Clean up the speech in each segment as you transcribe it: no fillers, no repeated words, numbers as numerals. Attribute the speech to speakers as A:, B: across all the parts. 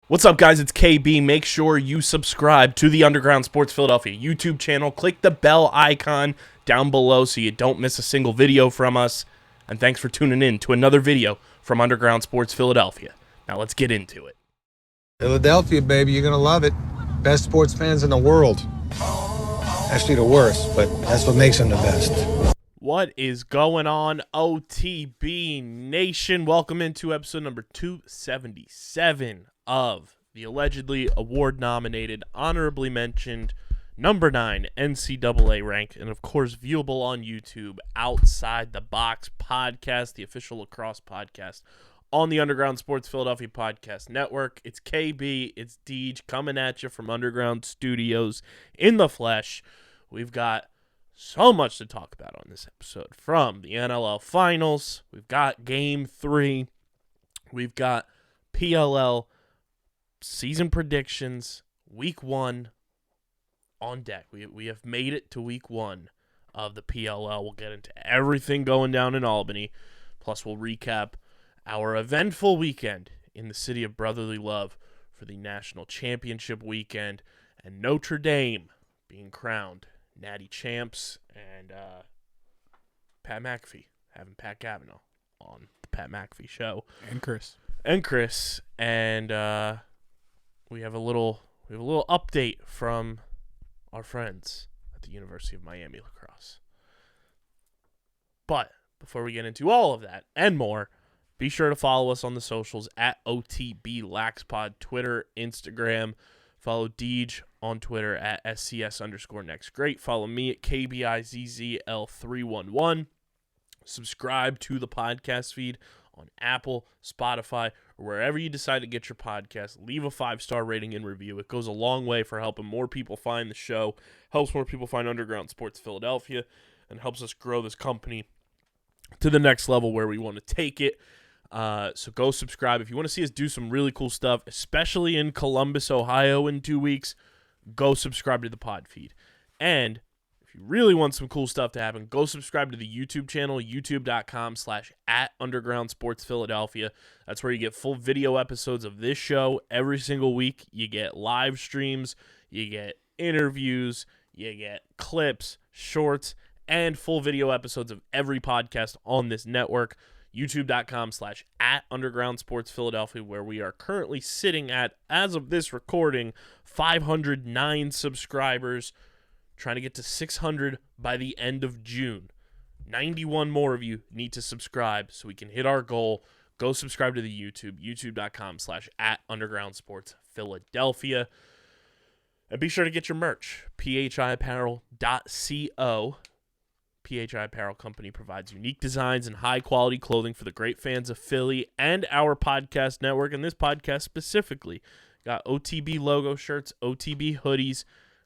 A: What's up, guys? It's KB. Make sure you subscribe to the Underground Sports Philadelphia YouTube channel. Click the bell icon down below so you don't miss a single video from us. And thanks for tuning in to another video from Underground Sports Philadelphia. Now let's get into it.
B: Philadelphia, baby, you're going to love it. Best sports fans in the world. Actually, the worst, but that's what makes them the best.
A: What is going on, OTB Nation? Welcome into episode number 277 of the allegedly award-nominated, honorably mentioned, number 9 NCAA ranked, and of course viewable on YouTube, Outside the Box podcast, the official lacrosse podcast on the Underground Sports Philadelphia Podcast Network. It's KB, it's Deej, coming at you from Underground Studios in the flesh. We've got so much to talk about on this episode, from the NLL Finals, we've got Game 3, we've got PLL season predictions, Week 1 on deck. We have made it to Week 1 of the PLL. We'll get into everything going down in Albany, plus we'll recap our eventful weekend in the city of brotherly love for the national championship weekend, and Notre Dame being crowned Natty Champs, and Pat McAfee having Pat Gavino on the Pat McAfee show,
C: and Chris,
A: and we have a little update from our friends at the University of Miami Lacrosse. But before we get into all of that and more, be sure to follow us on the socials at otbunderground, Twitter, Instagram. Follow Deej on Twitter at SCS_NextGreat. Follow me at KBIZZL311. Subscribe to the podcast feed on Apple, Spotify, or wherever you decide to get your podcast. Leave a 5-star rating and review. It goes a long way for helping more people find the show, helps more people find Underground Sports Philadelphia, and helps us grow this company to the next level where we want to take it. So go subscribe. If you want to see us do some really cool stuff, especially in Columbus, Ohio in 2 weeks, go subscribe to the pod feed. And if you really want some cool stuff to happen, go subscribe to the YouTube channel, youtube.com/@undergroundsportsphiladelphia. That's where you get full video episodes of this show every single week. You get live streams, you get interviews, you get clips, shorts, and full video episodes of every podcast on this network. youtube.com/@undergroundsportsphiladelphia, where we are currently sitting at, as of this recording, 509 subscribers, trying to get to 600 by the end of June. 91 more of you need to subscribe so we can hit our goal. Go subscribe to the YouTube, youtube.com/@undergroundsportsphiladelphia. And be sure to get your merch, phiapparel.co. PHI Apparel Company provides unique designs and high-quality clothing for the great fans of Philly and our podcast network, and this podcast specifically. Got OTB logo shirts, OTB hoodies.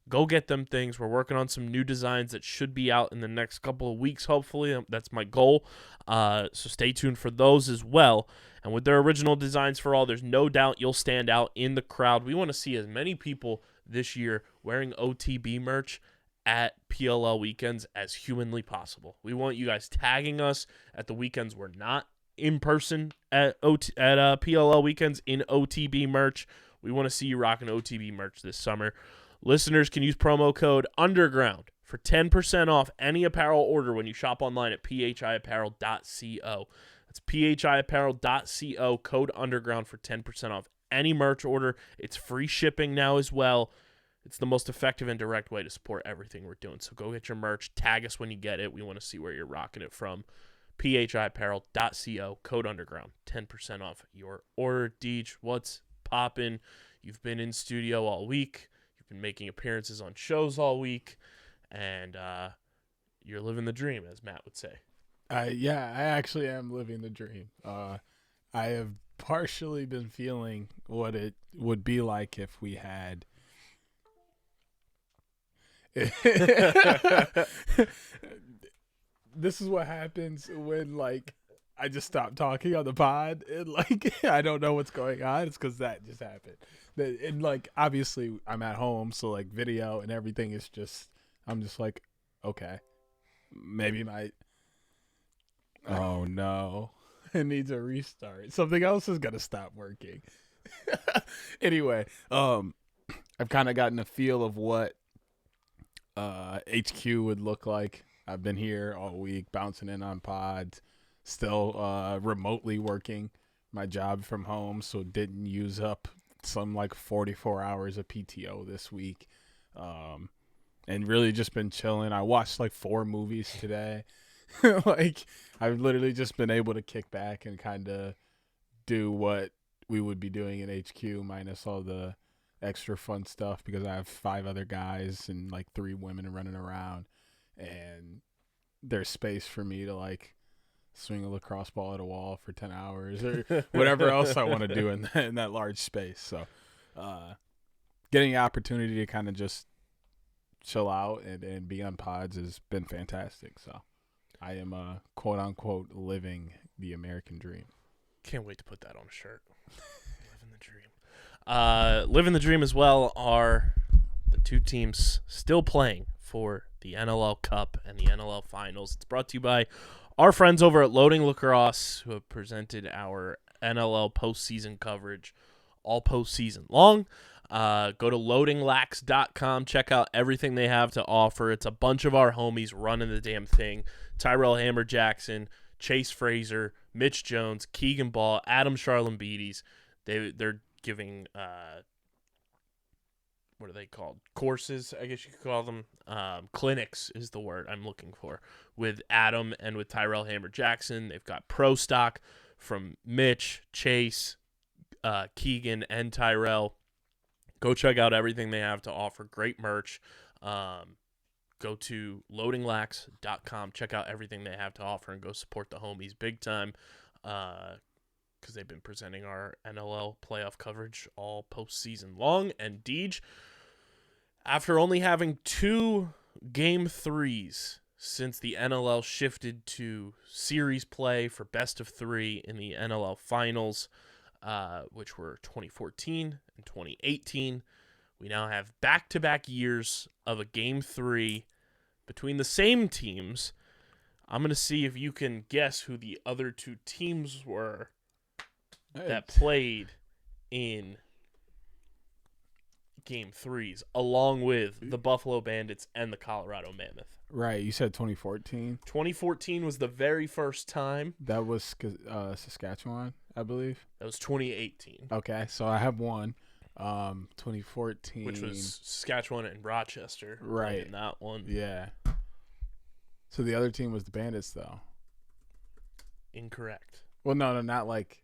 A: Go get them things. We're working on some new designs that should be out in the next couple of weeks, hopefully. That's my goal. So stay tuned for those as well. And with their original designs for all, there's no doubt you'll stand out in the crowd. We want to see as many people this year wearing OTB merch at PLL weekends as humanly possible. We want you guys tagging us at the weekends we're not in person at PLL weekends in OTB merch. We want to see you rocking OTB merch this summer. Listeners can use promo code UNDERGROUND for 10% off any apparel order when you shop online at phiapparel.co. That's phiapparel.co, code UNDERGROUND for 10% off any merch order. It's free shipping now as well. It's the most effective and direct way to support everything we're doing. So go get your merch. Tag us when you get it. We want to see where you're rocking it from. phiapparel.co, code UNDERGROUND, 10% off your order. Deej, what's poppin'? You've been in studio all week. You've been making appearances on shows all week. And you're living the dream, as Matt would say.
C: Yeah, I actually am living the dream. I have partially been feeling what it would be like if we had this is what happens when, like, I just stop talking on the pod and, like, I don't know what's going on. It's because that just happened. And, like, obviously I'm at home, so, like, video and everything is just, I'm just like, okay, maybe oh no, it needs a restart. Something else is gonna stop working. Anyway, I've kind of gotten a feel of what HQ would look like. I've been here all week, bouncing in on pods, still remotely working my job from home, so didn't use up some like 44 hours of PTO this week. And really just been chilling. I watched like 4 movies today. Like, I've literally just been able to kick back and kind of do what we would be doing in HQ minus all the extra fun stuff, because I have 5 other guys and like 3 women running around, and there's space for me to like swing a lacrosse ball at a wall for 10 hours or whatever else I want to do in that large space. So getting the opportunity to kind of just chill out and be on pods has been fantastic. So I am quote unquote living the American dream.
A: Can't wait to put that on a shirt. Living the dream. Living the dream as well are the 2 teams still playing for the NLL Cup and the NLL Finals. It's brought to you by our friends over at Loading Lacrosse, who have presented our NLL postseason coverage all postseason long. Go to loadinglax.com. Check out everything they have to offer. It's a bunch of our homies running the damn thing. Tyrell Hammer Jackson, Chase Fraser, Mitch Jones, Keegan Ball, Adam Charlambides. They're giving what are they called? Courses, I guess you could call them. Clinics is the word I'm looking for. With Adam and with Tyrell Hammer Jackson. They've got pro stock from Mitch, Chase, Keegan, and Tyrell. Go check out everything they have to offer. Great merch. Go to loadinglax.com. Check out everything they have to offer and go support the homies big time, because they've been presenting our NLL playoff coverage all postseason long. And Deej, after only having 2 Game 3s since the NLL shifted to series play for best of 3 in the NLL Finals, which were 2014 and 2018. We now have back-to-back years of a Game 3 between the same teams. I'm going to see if you can guess who the other 2 teams were that played in Game 3s, along with the Buffalo Bandits and the Colorado Mammoth.
C: Right, you said 2014.
A: 2014 was the very first time.
C: That was Saskatchewan, I believe.
A: That was 2018.
C: Okay, so I have one. 2014,
A: which was Saskatchewan and Rochester.
C: Right,
A: in that one.
C: Yeah. So the other team was the Bandits, though.
A: Incorrect.
C: Well, no, not like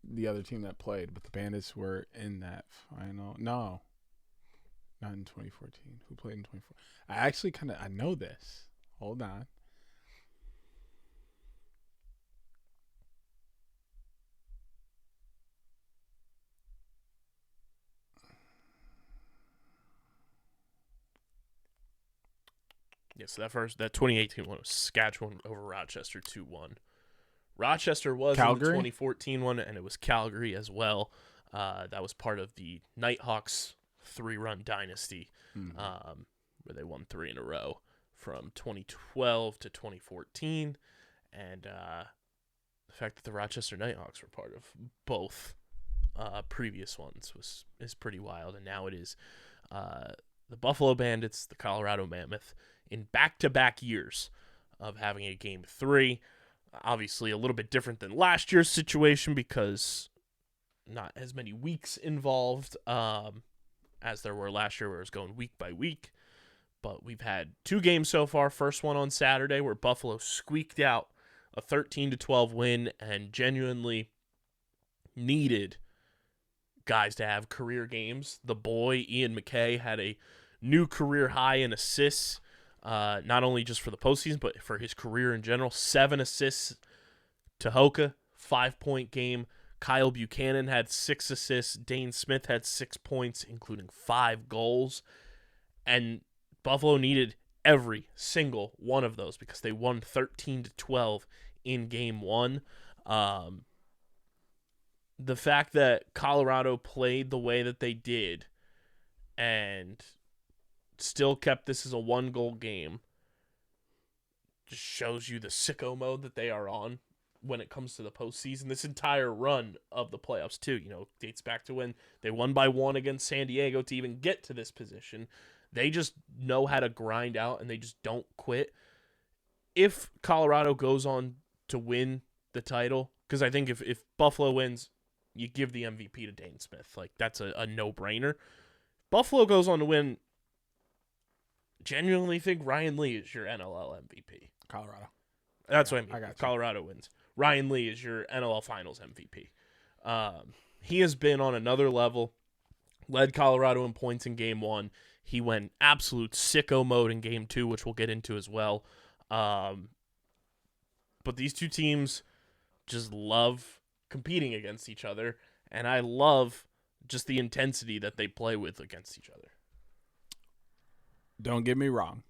C: the other team that played, but the Bandits were in that final. No, not in 2014. Who played in 2014? I actually I know this. Hold on.
A: Yeah, so that 2018 one was Saskatchewan over Rochester 2-1. Rochester was
C: Calgary?
A: in the 2014 one, and it was Calgary as well. That was part of the Nighthawks 3-run dynasty, where they won 3 in a row from 2012 to 2014. And the fact that the Rochester Nighthawks were part of both previous ones is pretty wild. And now it is the Buffalo Bandits, the Colorado Mammoth, in back-to-back years of having a Game 3. Obviously a little bit different than last year's situation because not as many weeks involved as there were last year, where it was going week by week. But we've had 2 games so far. First one on Saturday, where Buffalo squeaked out a 13-12 win and genuinely needed guys to have career games. The boy, Ian McKay, had a new career high in assists, not only just for the postseason, but for his career in general. 7 assists to Hoka, 5-point game. Kyle Buchanan had 6 assists. Dane Smith had 6 points, including 5 goals. And Buffalo needed every single one of those because they won 13-12 in Game 1. The fact that Colorado played the way that they did and still kept this as a 1-goal game just shows you the sicko mode that they are on when it comes to the postseason. This entire run of the playoffs, too, dates back to when they won by 1 against San Diego to even get to this position. They just know how to grind out, and they just don't quit. If Colorado goes on to win the title, because I think if Buffalo wins, you give the MVP to Dane Smith. Like, that's a no-brainer. Buffalo goes on to win. Genuinely think Ryan Lee is your NLL MVP.
C: Colorado.
A: That's what I mean.
C: I got you.
A: Colorado wins. Ryan Lee is your NLL Finals MVP. He has been on another level. Led Colorado in points in Game 1. He went absolute sicko mode in Game 2, which we'll get into as well. But these two teams just love competing against each other, and I love just the intensity that they play with against each other.
C: Don't get me wrong.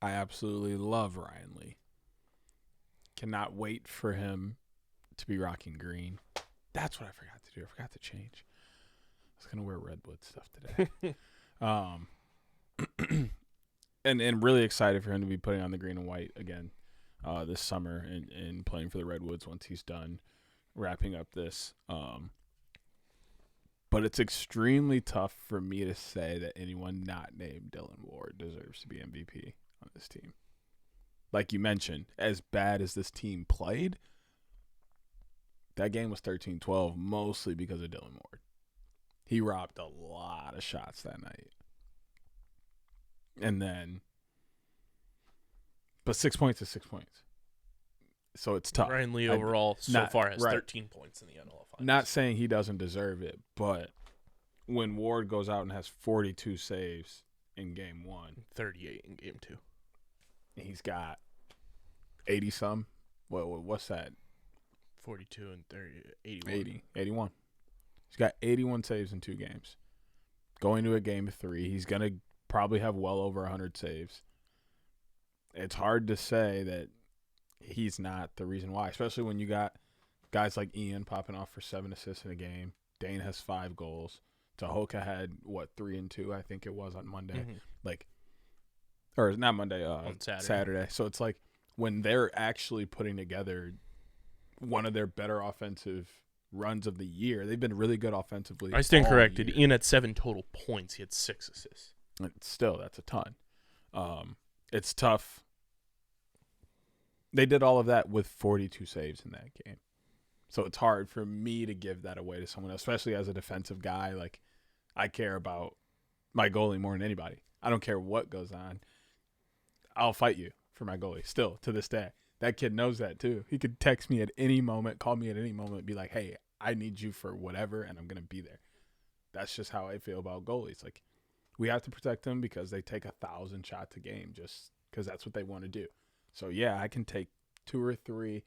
C: I absolutely love Ryan Lee. Cannot wait for him to be rocking green. That's what I forgot to do. I forgot to change. I was going to wear Redwood stuff today. And really excited for him to be putting on the green and white again this summer and playing for the Redwoods once he's done wrapping up this. But it's extremely tough for me to say that anyone not named Dylan Ward deserves to be MVP on this team. Like you mentioned, as bad as this team played, that game was 13-12 mostly because of Dylan Ward. He robbed a lot of shots that night. And then, but 6 points is 6 points. So it's tough.
A: Ryan Lee overall so far has 13 points in the NLL Finals.
C: Not saying he doesn't deserve it, but when Ward goes out and has 42 saves in Game 1.
A: 38 in Game 2.
C: He's got 80-some. What's that?
A: 42 and 30, 81.
C: 81. He's got 81 saves in 2 games. Going to a Game 3, he's going to probably have well over 100 saves. It's hard to say that he's not the reason why, especially when you got guys like Ian popping off for 7 assists in a game. Dane has 5 goals. Tahoka had, 3 and 2, I think it was on Monday.
A: Mm-hmm.
C: Or not Monday,
A: on
C: Saturday. So it's like when they're actually putting together one of their better offensive runs of the year, they've been really good offensively.
A: I stand corrected. Ian had 7 total points. He had 6 assists.
C: And still, that's a ton. It's tough. They did all of that with 42 saves in that game. So it's hard for me to give that away to someone else, especially as a defensive guy. Like, I care about my goalie more than anybody. I don't care what goes on. I'll fight you for my goalie still to this day. That kid knows that too. He could text me at any moment, call me at any moment, be like, hey, I need you for whatever, and I'm going to be there. That's just how I feel about goalies. Like, we have to protect them because they take 1,000 shots a game just because that's what they want to do. So, yeah, I can take 2 or 3,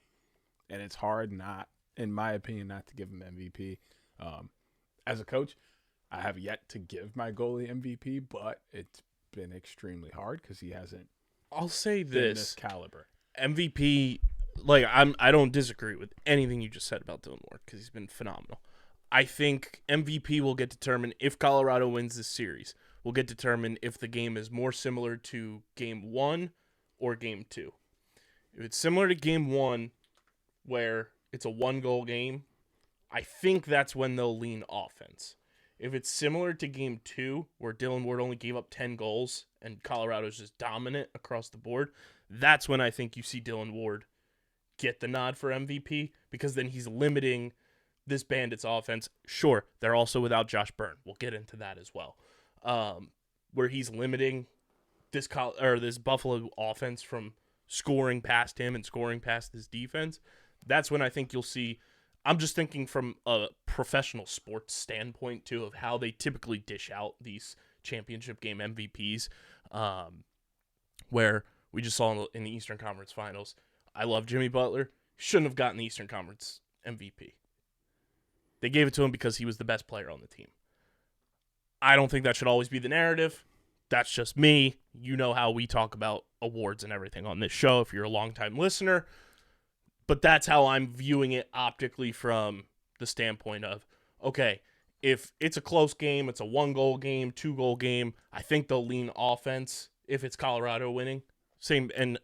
C: and it's hard not, in my opinion, not to give him MVP. As a coach, I have yet to give my goalie MVP, but it's been extremely hard because he hasn't
A: I'll say
C: been
A: this
C: caliber.
A: MVP, like, I don't disagree with anything you just said about Dylan Ward because he's been phenomenal. I think MVP will get determined if Colorado wins this series. Will get determined if the game is more similar to Game 1 or Game 2. If it's similar to Game 1, where it's a 1-goal game, I think that's when they'll lean offense. If it's similar to Game 2, where Dylan Ward only gave up 10 goals and Colorado's just dominant across the board, that's when I think you see Dylan Ward get the nod for MVP, because then he's limiting this Bandits offense. Sure, they're also without Josh Byrne. We'll get into that as well. Where he's limiting this Buffalo offense from scoring past him and scoring past his defense. That's when I think you'll see. I'm just thinking from a professional sports standpoint, too, of how they typically dish out these championship game MVPs, where we just saw in the Eastern Conference Finals. I love Jimmy Butler. Shouldn't have gotten the Eastern Conference MVP. They gave it to him because he was the best player on the team. I don't think that should always be the narrative. That's just me. You know how we talk about awards and everything on this show if you're a longtime listener. But that's how I'm viewing it optically from the standpoint of, okay, if it's a close game, it's a 1-goal game, 2-goal game, I think they'll lean offense if it's Colorado winning. Same, and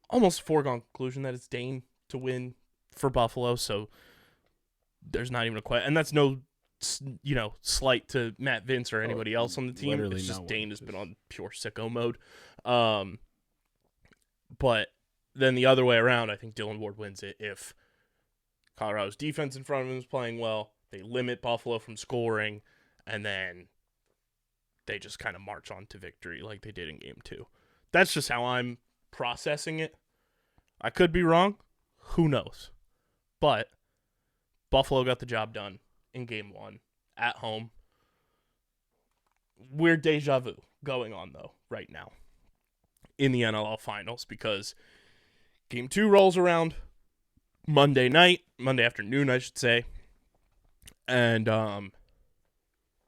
A: almost foregone conclusion that it's Dane to win for Buffalo, so there's not even a question. And that's no, slight to Matt Vince or anybody else on the team.
C: Literally
A: It's just
C: no
A: Dane
C: one.
A: has been on pure sicko mode. But then the other way around, I think Dylan Ward wins it if Colorado's defense in front of him is playing well. They limit Buffalo from scoring, and then they just kind of march on to victory like they did in Game 2. That's just how I'm processing it. I could be wrong. Who knows? But Buffalo got the job done in Game 1 at home. Weird deja vu going on, though, right now in the NLL Finals because Game 2 rolls around Monday afternoon, I should say. And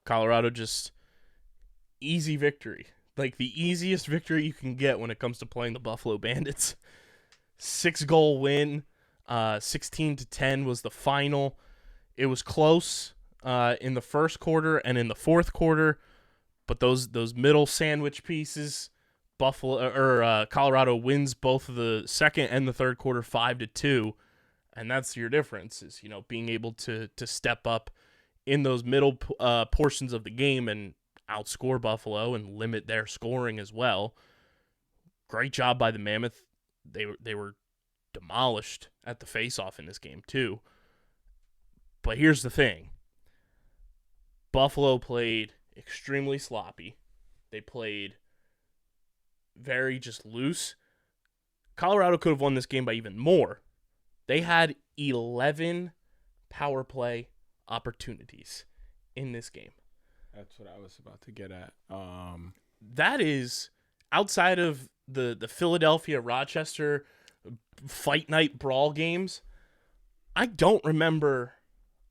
A: Colorado just easy victory. Like the easiest victory you can get when it comes to playing the Buffalo Bandits. 6-goal win. 16-10 was the final. It was close in the first quarter and in the fourth quarter, but those middle sandwich pieces, Colorado wins both the second and the third quarter 5-2, and that's your difference is being able to step up in those middle portions of the game and outscore Buffalo and limit their scoring as well. Great job by the Mammoth. They were demolished at the face-off in this game too. But here's the thing. Buffalo played extremely sloppy. They played very just loose. Colorado could have won this game by even more. They had 11 power play opportunities in this game.
C: That's what I was about to get at.
A: That is outside of the Philadelphia-Rochester fight night brawl games. I don't remember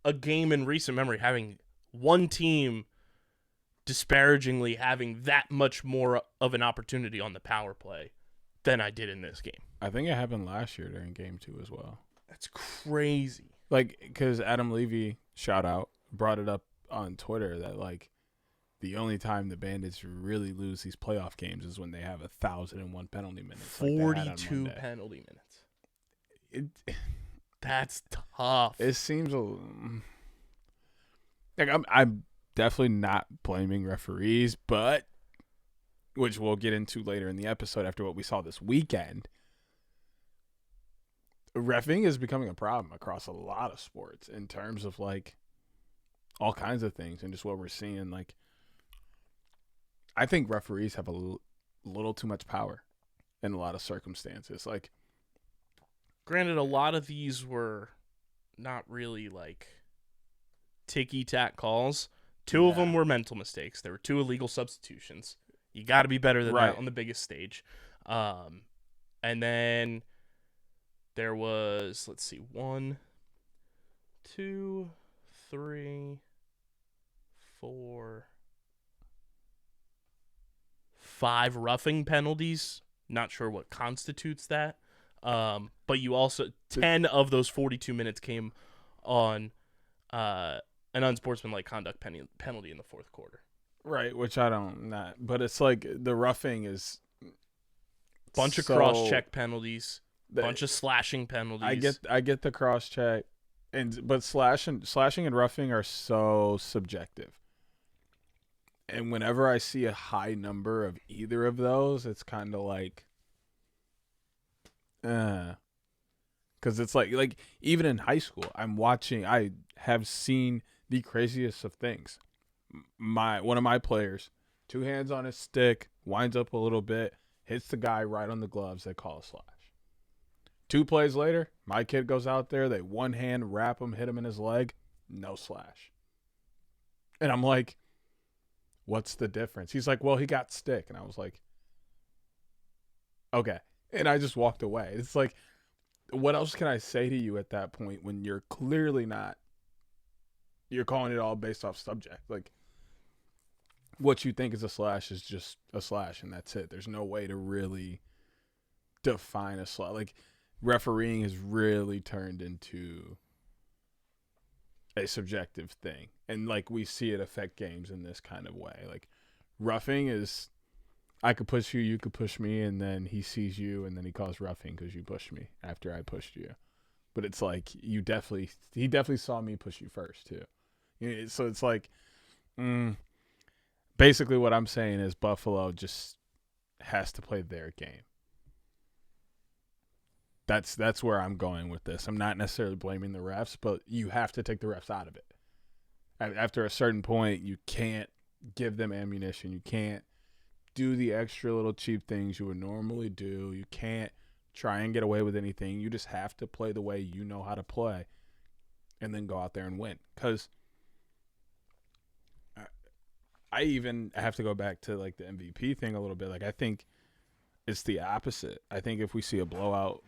A: a game in recent memory having one team disparagingly having that much more of an opportunity on the power play than I did in this game.
C: I think it happened last year during Game 2 as well.
A: That's crazy.
C: Like, because Adam Levy, shout out, brought it up on Twitter that, like, the only time the Bandits really lose these playoff games is when they have 1,001 penalty minutes.
A: 42 penalty minutes. That's tough.
C: It seems like I'm definitely not blaming referees, but which we'll get into later in the episode after what we saw this weekend. Reffing is becoming a problem across a lot of sports in terms of like all kinds of things and just what we're seeing. Like, I think referees have a little too much power in a lot of circumstances. Like,
A: granted, a lot of these were not really like ticky-tack calls. Two of them were mental mistakes. There were 2 illegal substitutions. You got to be better than that on the biggest stage. And then there was, 1, 2, 3, 4, 5 roughing penalties. Not sure what constitutes that. But you also 10 of those 42 minutes came on an unsportsmanlike conduct penalty in the fourth quarter.
C: Right, which I don't but it's like the roughing is
A: bunch of cross check penalties, bunch of slashing penalties.
C: I get the cross check, but slashing and roughing are so subjective. And whenever I see a high number of either of those, it's kind of like because it's like even in high school, I have seen the craziest of things. One of my players, 2 hands on his stick, winds up a little bit, hits the guy right on the gloves. They call a slash. 2 plays later, my kid goes out there. They one hand wrap him, hit him in his leg, no slash. And I'm like, what's the difference? He's like, well, he got stick. And I was like, okay. And I just walked away. It's like, what else can I say to you at that point when you're clearly not, you're calling it all based off subject. Like, what you think is a slash is just a slash, and that's it. There's no way to really define a slash. Like, refereeing has really turned into a subjective thing. And, like, we see it affect games in this kind of way. Like, roughing is, I could push you, you could push me, and then he sees you, and then he calls roughing because you pushed me after I pushed you. but it's like he definitely saw me push you first too. So it's like, basically what I'm saying is Buffalo just has to play their game. That's where I'm going with this. I'm not necessarily blaming the refs, but you have to take the refs out of it. After a certain point, you can't give them ammunition. You can't do the extra little cheap things you would normally do. You can't try and get away with anything. You just have to play the way you know how to play and then go out there and win. Because I even have to go back to like the MVP thing a little bit. Like, I think it's the opposite. I think if we see a blowout,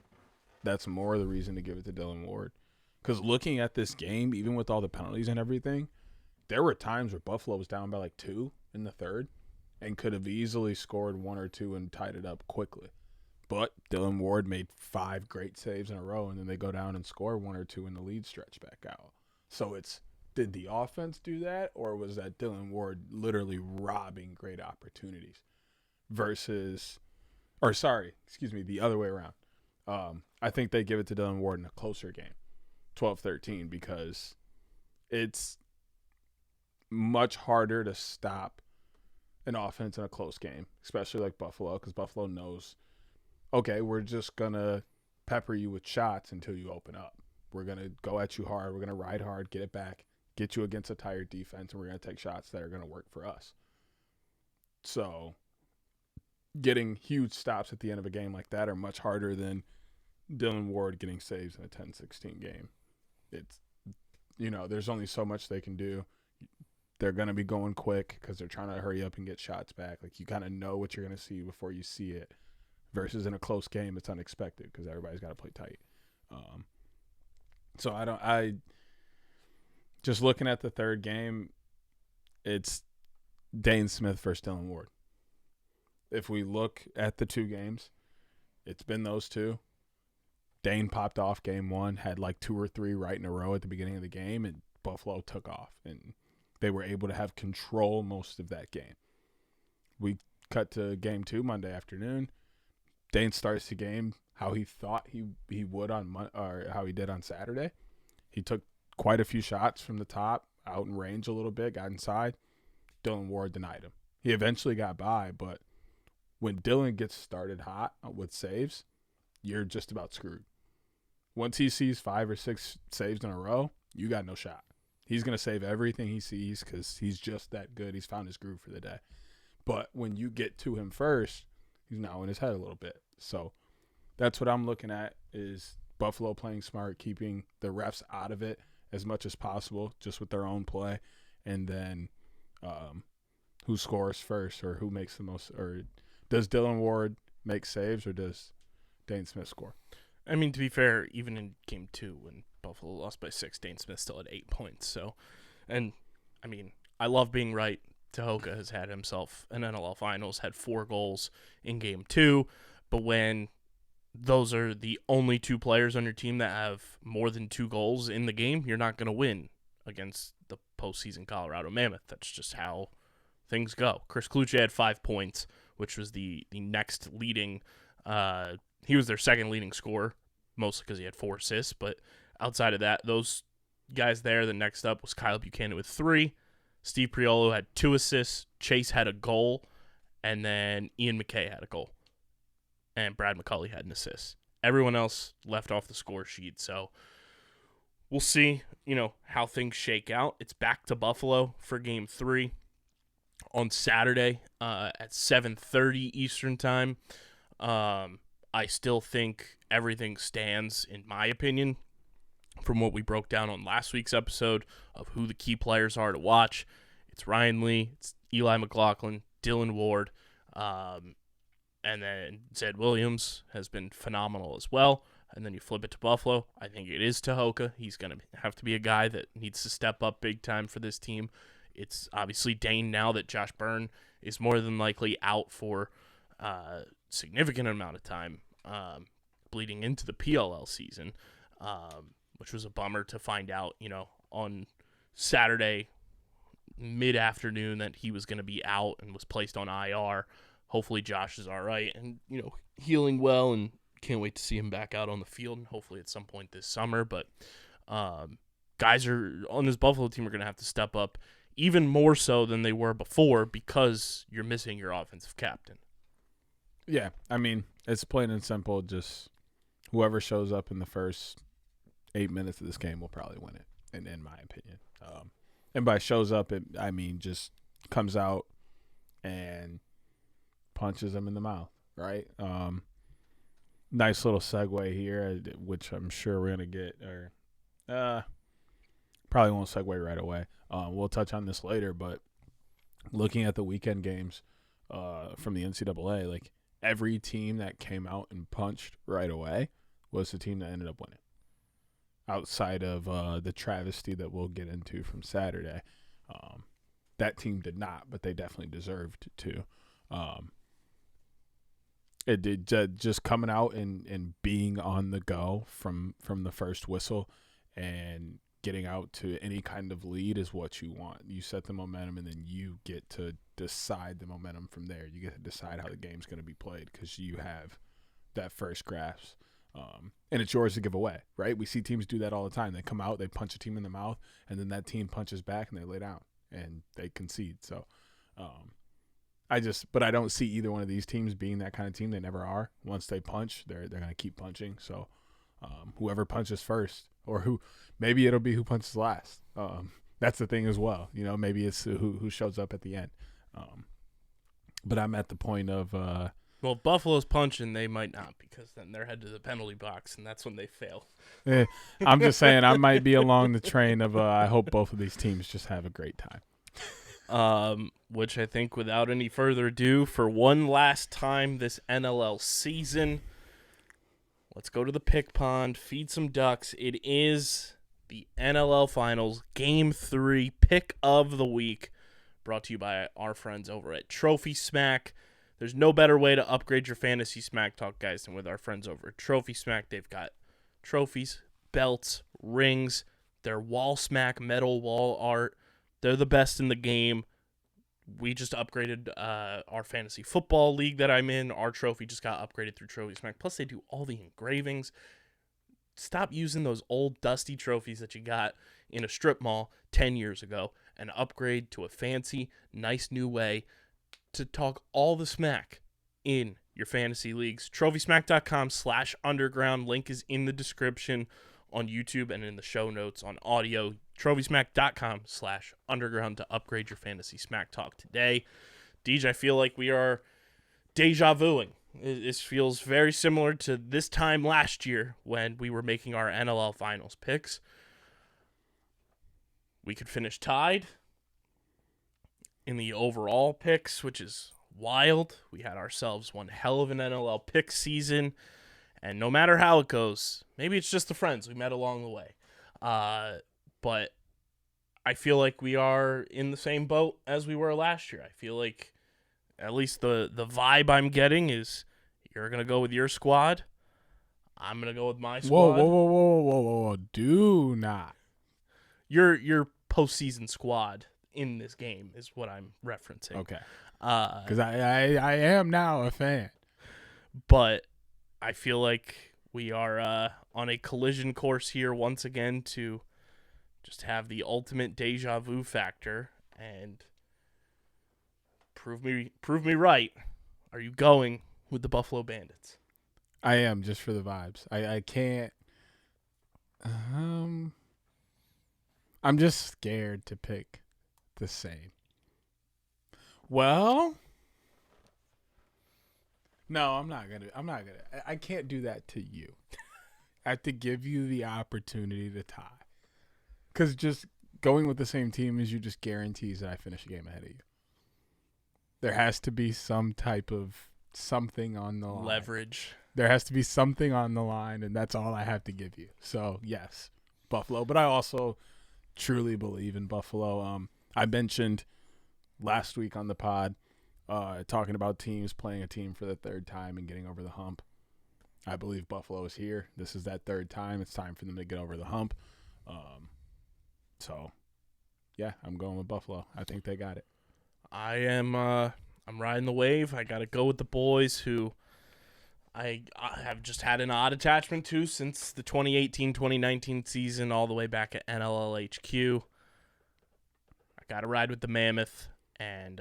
C: that's more the reason to give it to Dylan Ward. Because looking at this game, even with all the penalties and everything, there were times where Buffalo was down by like 2 in the third and could have easily scored 1 or 2 and tied it up quickly. But Dylan Ward made 5 great saves in a row, and then they go down and score 1 or 2 in the lead stretch back out. So it's, did the offense do that, or was that Dylan Ward literally robbing great opportunities versus, or sorry, excuse me, the other way around. I think they give it to Dylan Ward in a closer game, 12-13, because it's much harder to stop an offense in a close game, especially like Buffalo, because Buffalo knows, okay, we're just going to pepper you with shots until you open up. We're going to go at you hard. We're going to ride hard, get it back, get you against a tired defense, and we're going to take shots that are going to work for us. So getting huge stops at the end of a game like that are much harder than Dylan Ward getting saves in a 10-16 game. It's, there's only so much they can do. They're going to be going quick because they're trying to hurry up and get shots back. Like, you kind of know what you're going to see before you see it. Versus in a close game, it's unexpected because everybody's got to play tight. So just looking at the third game, it's Dane Smith versus Dylan Ward. If we look at the 2 games, it's been those 2. Dane popped off game 1, had like 2 or 3 right in a row at the beginning of the game, and Buffalo took off. And they were able to have control most of that game. We cut to game 2 Monday afternoon. Dane starts the game how he thought he would or how he did on Saturday. He took quite a few shots from the top, out in range a little bit, got inside. Dylan Ward denied him. He eventually got by, but when Dylan gets started hot with saves, you're just about screwed. Once he sees 5 or 6 saves in a row, you got no shot. He's going to save everything he sees because he's just that good. He's found his groove for the day. But when you get to him first, he's now in his head a little bit. So that's what I'm looking at, is Buffalo playing smart, keeping the refs out of it as much as possible, just with their own play. And then who scores first, or who makes the most, or does Dylan Ward make saves, or does Dane Smith score?
A: I mean, to be fair, even in game 2 when Buffalo lost by 6, Dane Smith still had 8 points. So, and I mean, I love being right. Tehoka has had himself an NLL Finals, had 4 goals in game 2, but when those are the only 2 players on your team that have more than 2 goals in the game, you're not going to win against the postseason Colorado Mammoth. That's just how things go. Chris Kluche had 5 points, which was the next leading. He was their second leading scorer, mostly because he had 4 assists. But outside of that, those guys there, the next up was Kyle Buchanan with 3. Steve Priolo had 2 assists. Chase had a goal. And then Ian McKay had a goal. And Brad McCulley had an assist. Everyone else left off the score sheet. So we'll see, how things shake out. It's back to Buffalo for game 3 on Saturday at 7:30 Eastern time. I still think everything stands, in my opinion, from what we broke down on last week's episode of who the key players are to watch. It's Ryan Lee, it's Eli McLaughlin, Dylan Ward, and then Zed Williams has been phenomenal as well. And then you flip it to Buffalo. I think it is Tehoka. He's going to have to be a guy that needs to step up big time for this team. It's obviously Dane now that Josh Byrne is more than likely out for significant amount of time bleeding into the PLL season, which was a bummer to find out, on Saturday mid-afternoon that he was going to be out and was placed on IR. Hopefully Josh is all right and, healing well and Can't wait to see him back out on the field, and hopefully at some point this summer. But guys are on this Buffalo team are going to have to step up even more so than they were before because you're missing your offensive captain.
C: Yeah, I mean, it's plain and simple. Just whoever shows up in the first 8 minutes of this game will probably win it, in my opinion. And by shows up, I mean just comes out and punches them in the mouth, right? Nice little segue here, which I'm sure we're going to get, or probably won't segue right away. We'll touch on this later, but looking at the weekend games from the NCAA, like every team that came out and punched right away was the team that ended up winning. Outside of the travesty that we'll get into from Saturday, that team did not, but they definitely deserved to. It did just coming out and being on the go from the first whistle and getting out to any kind of lead is what you want. You set the momentum, and then you get to decide the momentum from there. You get to decide how the game's going to be played because you have that first grasp. And it's yours to give away, right? We see teams do that all the time. They come out, they punch a team in the mouth, and then that team punches back and they lay down and they concede. So but I don't see either one of these teams being that kind of team. They never are. Once they punch, they're going to keep punching. So whoever punches first, or maybe it'll be who punches last. That's the thing as well. You know, maybe it's who shows up at the end. But I'm at the point of
A: well, if Buffalo's punching, they might not, because then they're headed to the penalty box, and that's when they fail.
C: I'm just saying I might be along the train of I hope both of these teams just have a great time.
A: Which I think, without any further ado, for one last time this NLL season, let's go to the pick pond, feed some ducks. It is the NLL Finals, Game 3, pick of the week, brought to you by our friends over at Trophy Smack. There's no better way to upgrade your fantasy smack talk, guys, than with our friends over at Trophy Smack. They've got trophies, belts, rings, their wall smack metal wall art. They're the best in the game. We just upgraded our fantasy football league that I'm in. Our trophy just got upgraded through Trophy Smack. Plus, they do all the engravings. Stop using those old dusty trophies that you got in a strip mall 10 years ago and upgrade to a fancy, nice new way to talk all the smack in your fantasy leagues. TrophySmack.com/underground. Link is in the description on YouTube and in the show notes on audio. TrophySmack.com/underground to upgrade your fantasy smack talk today. Deej, I feel like we are deja vuing. This feels very similar to this time last year when we were making our NLL Finals picks. We could finish tied in the overall picks, which is wild. We had ourselves one hell of an NLL pick season, and no matter how it goes, maybe it's just the friends we met along the way. But I feel like we are in the same boat as we were last year. I feel like at least the vibe I'm getting is you're going to go with your squad. I'm going to go with my squad.
C: Whoa. Do not.
A: Your postseason squad in this game is what I'm referencing.
C: Okay. Because I am now a fan.
A: But I feel like we are on a collision course here once again to just have the ultimate deja vu factor and prove me right. Are you going with the Buffalo Bandits?
C: I am, just for the vibes. I can't. I'm just scared to pick the same. Well, no, I'm not gonna. I can't do that to you. I have to give you the opportunity to tie. Because just going with the same team as you just guarantees that I finish a game ahead of you. There has to be some type of something on the line.
A: Leverage.
C: There has to be something on the line, and that's all I have to give you. So, yes, Buffalo. But I also truly believe in Buffalo. I mentioned last week on the pod talking about teams playing a team for the third time and getting over the hump. I believe Buffalo is here. This is that third time. It's time for them to get over the hump. So, yeah, I'm going with Buffalo. I think they got it.
A: I'm riding the wave. I got to go with the boys who I have just had an odd attachment to since the 2018-2019 season, all the way back at NLL HQ. I got to ride with the Mammoth, and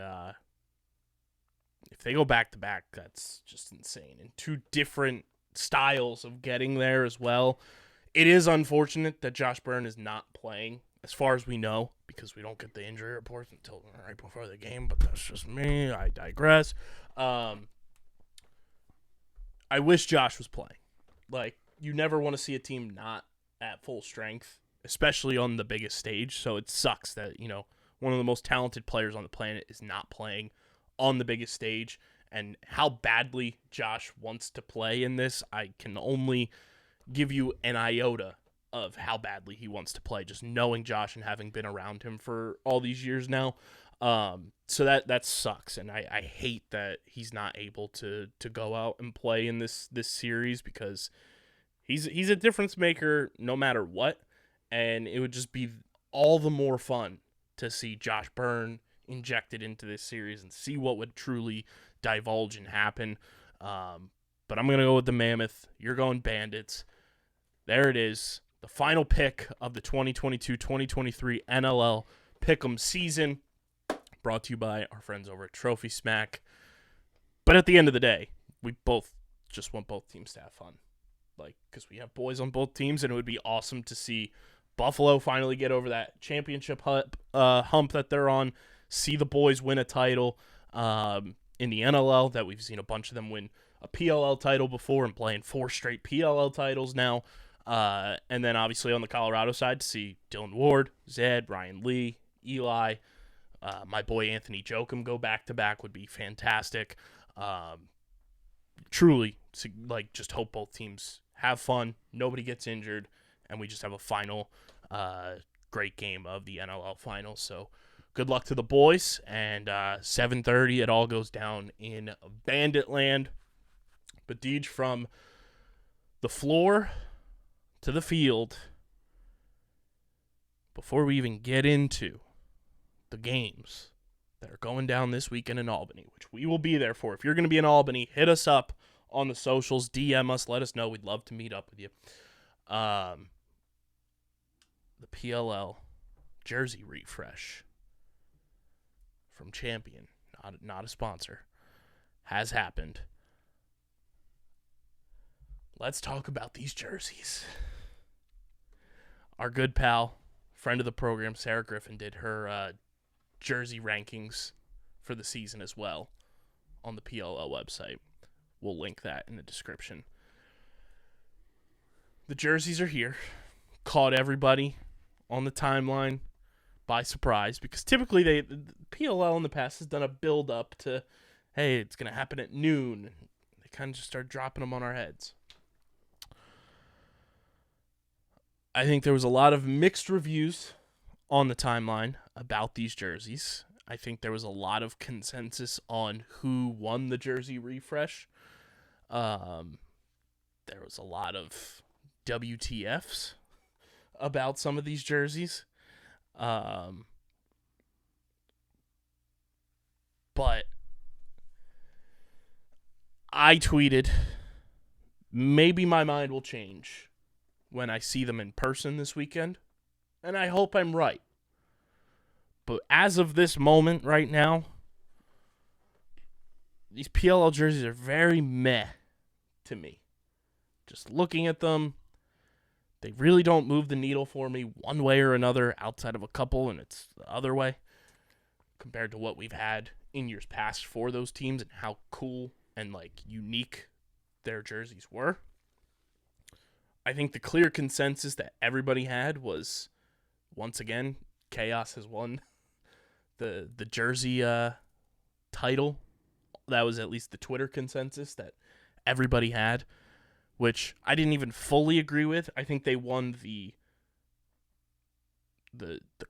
A: if they go back-to-back, that's just insane. And two different styles of getting there as well. It is unfortunate that Josh Byrne is not playing, as far as we know, because we don't get the injury reports until right before the game, but that's just me. I digress. I wish Josh was playing. Like, you never want to see a team not at full strength, especially on the biggest stage. So it sucks that, you know, one of the most talented players on the planet is not playing on the biggest stage. And how badly Josh wants to play in this, I can only give you an iota of how badly he wants to play, just knowing Josh and having been around him for all these years now. So that sucks, and I hate that he's not able to go out and play in this series, because he's a difference maker no matter what, and it would just be all the more fun to see Josh Byrne injected into this series and see what would truly divulge and happen. But I'm gonna go with the Mammoth. You're going Bandits. There it is, the final pick of the 2022-2023 NLL Pick'em season. Brought to you by our friends over at Trophy Smack. But at the end of the day, we both just want both teams to have fun. Like, because we have boys on both teams, and it would be awesome to see Buffalo finally get over that championship hump that they're on, see the boys win a title in the NLL, that we've seen a bunch of them win a PLL title before and playing 4 straight PLL titles now. And then obviously on the Colorado side, to see Dylan Ward, Zed, Ryan Lee, Eli, my boy Anthony Jochum go back-to-back would be fantastic. Truly, like, just hope both teams have fun, nobody gets injured, and we just have a final great game of the NLL Finals. So good luck to the boys, and 7:30, it all goes down in Bandit Land. But Deej, from the floor to the field, before we even get into the games that are going down this weekend in Albany, which we will be there for. If you're going to be in Albany, hit us up on the socials, DM us, let us know. We'd love to meet up with you. The PLL jersey refresh from Champion, not a sponsor, has happened. Let's talk about these jerseys. Our good pal, friend of the program, Sarah Griffin, did her jersey rankings for the season as well on the PLL website. We'll link that in the description. The jerseys are here. Caught everybody on the timeline by surprise, because typically the PLL in the past has done a build up to, hey, it's going to happen at noon. They kind of just start dropping them on our heads. I think there was a lot of mixed reviews on the timeline about these jerseys. I think there was a lot of consensus on who won the jersey refresh. There was a lot of WTFs about some of these jerseys. But I tweeted, maybe my mind will change when I see them in person this weekend. And I hope I'm right. But as of this moment right now, these PLL jerseys are very meh to me. Just looking at them, they really don't move the needle for me one way or another, outside of a couple, and it's the other way, compared to what we've had in years past for those teams and how cool and, like, unique their jerseys were. I think the clear consensus that everybody had was, once again, Chaos has won the jersey title. That was at least the Twitter consensus that everybody had, which I didn't even fully agree with. I think they won the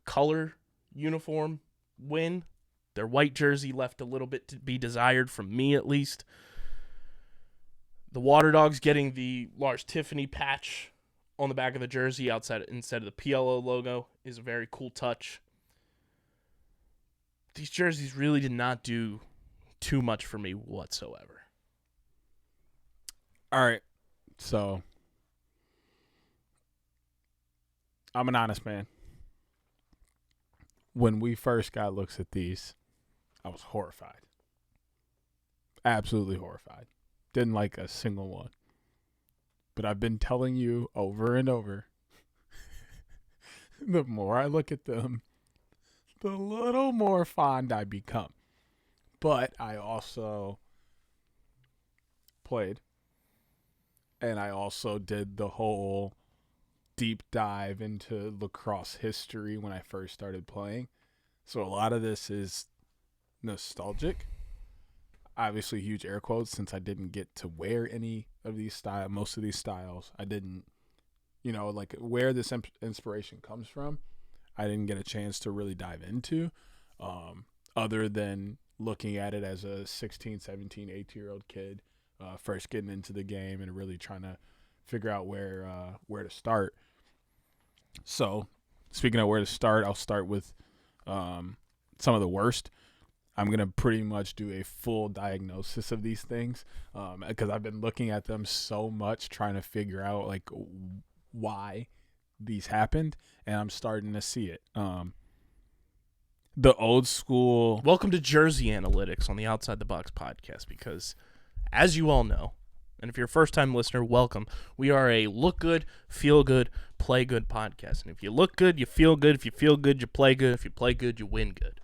A: color uniform win. Their white jersey left a little bit to be desired, from me at least. The Water Dogs getting the Lars Tiffany patch on the back of the jersey instead of the PLO logo is a very cool touch. These jerseys really did not do too much for me whatsoever.
C: All right. So I'm an honest man. When we first got looks at these, I was horrified. Absolutely horrified. Didn't like a single one. But I've been telling you over and over, the more I look at them, the little more fond I become. But I also played, and I also did the whole deep dive into lacrosse history when I first started playing. So a lot of this is nostalgic. Obviously, huge air quotes, since I didn't get to wear any of these styles, most of these styles. I didn't, like where this inspiration comes from, I didn't get a chance to really dive into, other than looking at it as a 16, 17, 18-year-old kid, first getting into the game and really trying to figure out where to start. So, speaking of where to start, I'll start with some of the worst. I'm going to pretty much do a full diagnosis of these things because I've been looking at them so much, trying to figure out like why these happened, and I'm starting to see it. The old school.
A: Welcome to Jersey Analytics on the Outside the Box podcast, because as you all know, and if you're a first-time listener, welcome. We are a look good, feel good, play good podcast. And if you look good, you feel good. If you feel good, you play good. If you play good, you win good.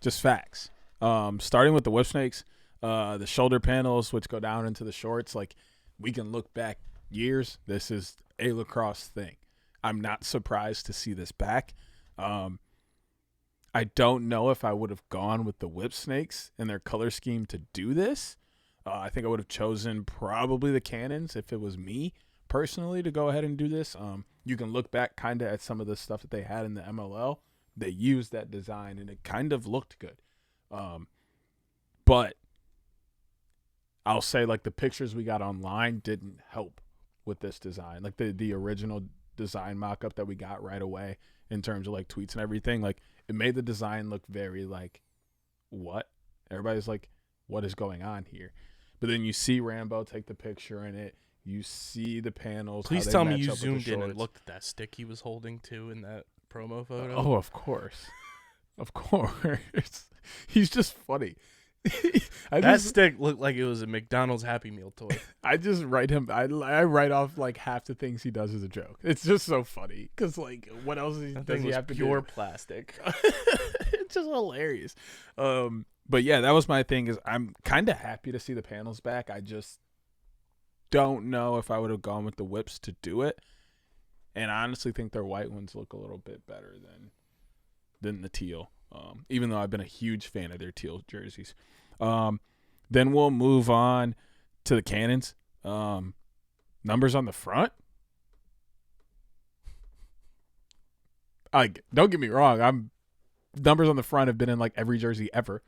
C: Just facts. Starting with the whip snakes, the shoulder panels, which go down into the shorts, like we can look back years. This is a lacrosse thing. I'm not surprised to see this back. I don't know if I would have gone with the whip snakes and their color scheme to do this. I think I would have chosen probably the cannons if it was me personally to go ahead and do this. You can look back kind of at some of the stuff that they had in the MLL. They used that design, and it kind of looked good. But I'll say, like, the pictures we got online didn't help with this design. Like, the original design mock-up that we got right away in terms of, like, tweets and everything, like, it made the design look very, like, what? Everybody's like, what is going on here? But then you see Rambo take the picture in it. You see the panels.
A: Please tell me you zoomed in and looked at that stick he was holding, too, in that promo photo.
C: Oh, of course. Of course. He's just funny.
A: That stick looked like it was a McDonald's Happy Meal toy.
C: I just write him. I write off like half the things he does as a joke. It's just so funny because like what else does he have to do?
A: Pure plastic.
C: It's just hilarious. But yeah, that was my thing. Is I'm kind of happy to see the panels back. I just don't know if I would have gone with the whips to do it. And I honestly think their white ones look a little bit better than the teal. Even though I've been a huge fan of their teal jerseys. Then we'll move on to the cannons. Numbers on the front. Don't get me wrong. Numbers on the front have been in like every jersey ever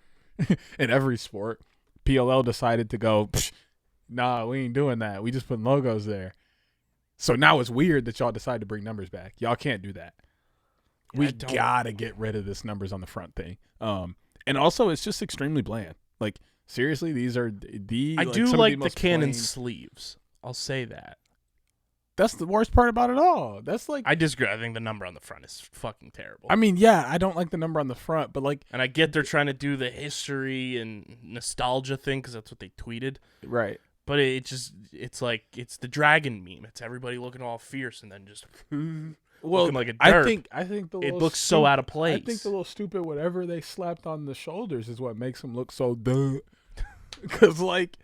C: in every sport. PLL decided to go, nah, we ain't doing that. We just put logos there. So now it's weird that y'all decide to bring numbers back. Y'all can't do that. We gotta get rid of this numbers on the front thing. And also it's just extremely bland. Like seriously, these are
A: I do like the cannon sleeves. I'll say that.
C: That's the worst part about it all. That's like
A: I disagree. I think the number on the front is fucking terrible.
C: I mean, yeah, I don't like the number on the front, but like,
A: and I get they're trying to do the history and nostalgia thing because that's what they tweeted,
C: right?
A: But it's like it's the dragon meme. It's everybody looking all fierce and then just looking like a derp.
C: I think
A: it looks so out of place.
C: I think the little stupid whatever they slapped on the shoulders is what makes them look so dumb. Because like,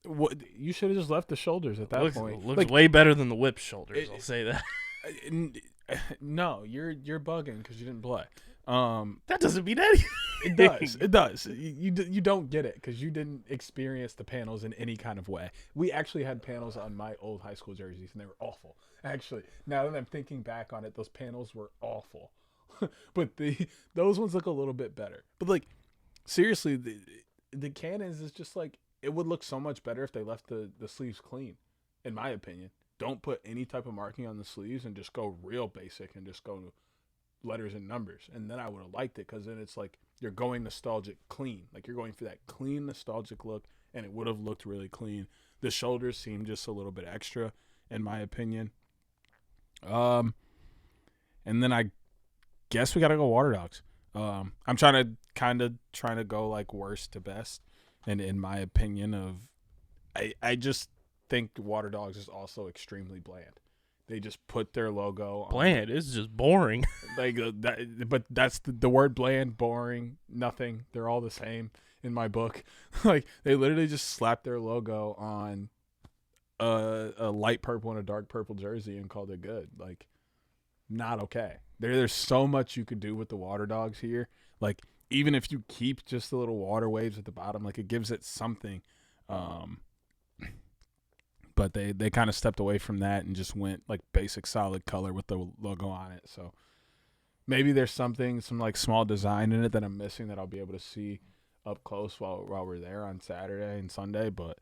C: what you should have just left the shoulders at that point.
A: Looks
C: like,
A: way better than the whip shoulders. I'll say that.
C: No, you're bugging because you didn't play.
A: That doesn't mean anything.
C: It does. It does. You don't get it because you didn't experience the panels in any kind of way. We actually had panels on my old high school jerseys, and they were awful. Actually, now that I'm thinking back on it, those panels were awful. But those ones look a little bit better. But like, seriously, the cannons is just like it would look so much better if they left the sleeves clean, in my opinion. Don't put any type of marking on the sleeves and just go real basic and just go letters and numbers. And then I would have liked it because then it's like you're going nostalgic clean. Like you're going for that clean nostalgic look and it would have looked really clean. The shoulders seem just a little bit extra, in my opinion. And then I guess we got to go Water Dogs. I'm trying to go like worst to best, and in my opinion I just think Water Dogs is also extremely bland. They just put their logo on
A: Bland is just boring.
C: like but that's the word bland, boring, nothing. They're all the same in my book. Like they literally just slapped their logo on a light purple and a dark purple jersey and called it good. Like not okay. There's so much you could do with the Water Dogs here. Like even if you keep just the little water waves at the bottom, like it gives it something. But they kind of stepped away from that and just went like basic solid color with the logo on it. So maybe there's some like small design in it that I'm missing that I'll be able to see up close while we're there on Saturday and Sunday. But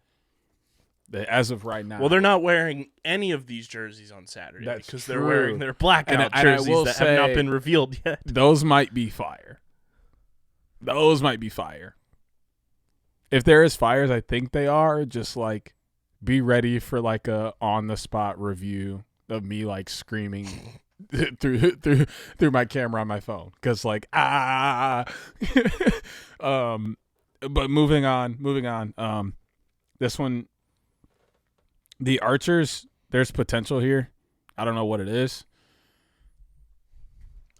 C: as of right now,
A: Well, they're not wearing any of these jerseys on Saturday because they're
C: true.
A: wearing their blackout
C: And I
A: jerseys
C: will
A: that have not
C: say,
A: been revealed yet.
C: those might be fire. If there is fires, I think they are. Just like be ready for like a on the spot review of me like screaming through my camera on my phone because like but moving on. This one, the Archers, there's potential here. I don't know what it is.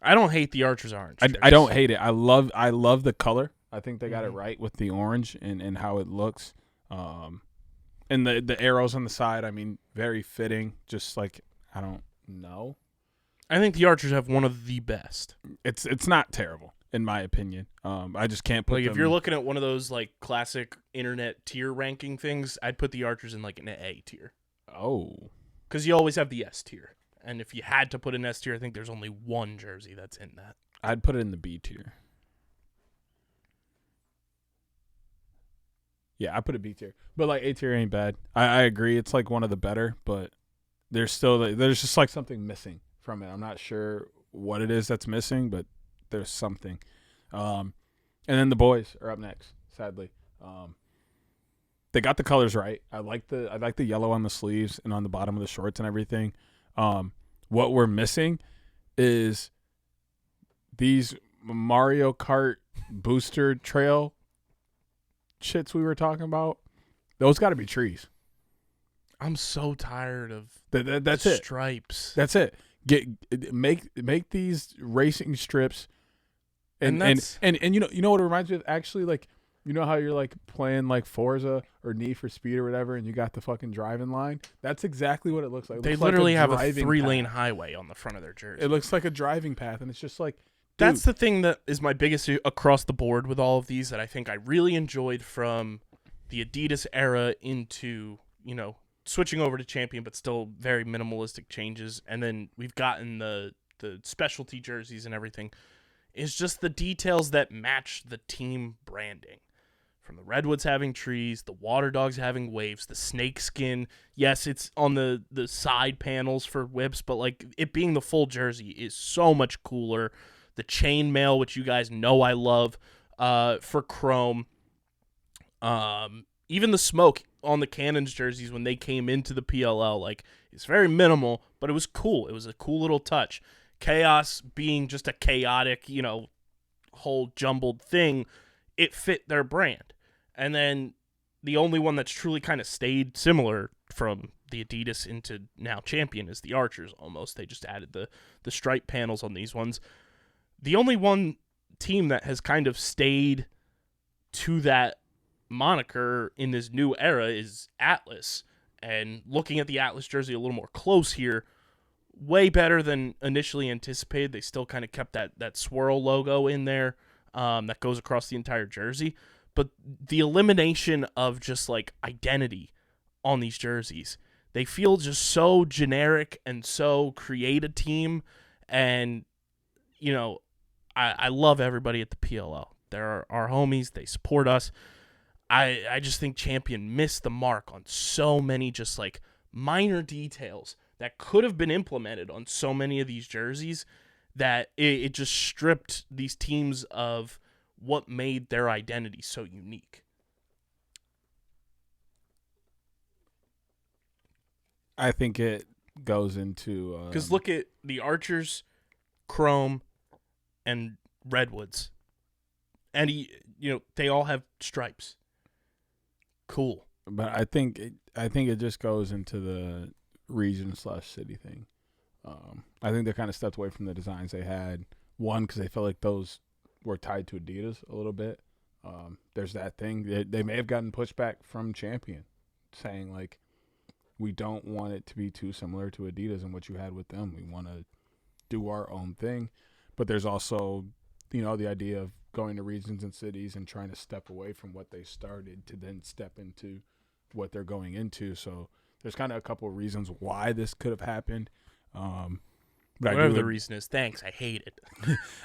A: I don't hate the Archers orange.
C: I don't hate it. I love the color. I think they got it right with the orange and how it looks. And the arrows on the side, I mean, very fitting. Just like, I don't know.
A: I think the Archers have one of the best.
C: It's not terrible, in my opinion. I just can't put
A: like
C: them.
A: If you're looking at one of those like classic internet tier ranking things, I'd put the Archers in like an A tier.
C: Oh.
A: Because you always have the S tier. And if you had to put an S tier, I think there's only one jersey that's in that.
C: I'd put it in the B tier. Yeah, I put a B tier. But like A tier ain't bad. I agree. It's like one of the better, but there's just like something missing from it. I'm not sure what it is that's missing, but there's something. And then the boys are up next, sadly. They got the colors right. I like the yellow on the sleeves and on the bottom of the shorts and everything. What we're missing is these Mario Kart booster trail shits we were talking about. Those got to be trees.
A: I'm so tired of
C: that's
A: the
C: it.
A: stripes.
C: That's it. Make these racing strips, and you know what it reminds me of, actually, like, you know how you're like playing like Forza or Need for Speed or whatever, and you got the fucking driving line. That's exactly what it looks like.
A: They literally have a 3-lane highway on the front of their jersey.
C: It looks like a driving path, and it's just like, dude.
A: That's the thing that is my biggest across the board with all of these that I think I really enjoyed from the Adidas era into, you know, switching over to Champion, but still very minimalistic changes. And then we've gotten the specialty jerseys and everything, is just the details that match the team branding. From the Redwoods having trees, the Water Dogs having waves, the snake skin. Yes, it's on the side panels for whips, but like it being the full jersey is so much cooler. The chainmail, which you guys know I love, for chrome. Even the smoke on the Cannons jerseys when they came into the PLL, like, it's very minimal, but it was cool. It was a cool little touch. Chaos being just a chaotic, you know, whole jumbled thing, it fit their brand. And then the only one that's truly kind of stayed similar from the Adidas into now Champion is the Archers almost. They just added the stripe panels on these ones. The only one team that has kind of stayed to that moniker in this new era is Atlas. And looking at the Atlas jersey a little more close here, way better than initially anticipated. They still kind of kept that swirl logo in there that goes across the entire jersey. But the elimination of just like identity on these jerseys, they feel just so generic and so create a team. And, you know, I love everybody at the PLL. They're our homies. They support us. I just think Champion missed the mark on so many just like minor details that could have been implemented on so many of these jerseys that it just stripped these teams of what made their identity so unique.
C: I think it goes into
A: Because look at the Archers, Chrome, and Redwoods, and they all have stripes. Cool.
C: But I think it just goes into the region/city thing. I think they kind of stepped away from the designs they had. One, because they felt like those were tied to Adidas a little bit. There's that thing. They may have gotten pushback from Champion saying, like, we don't want it to be too similar to Adidas and what you had with them. We want to do our own thing. But there's also, the idea of going to regions and cities and trying to step away from what they started to then step into what they're going into. So there's kind of a couple of reasons why this could have happened. But
A: whatever the reason is, thanks. I hate it.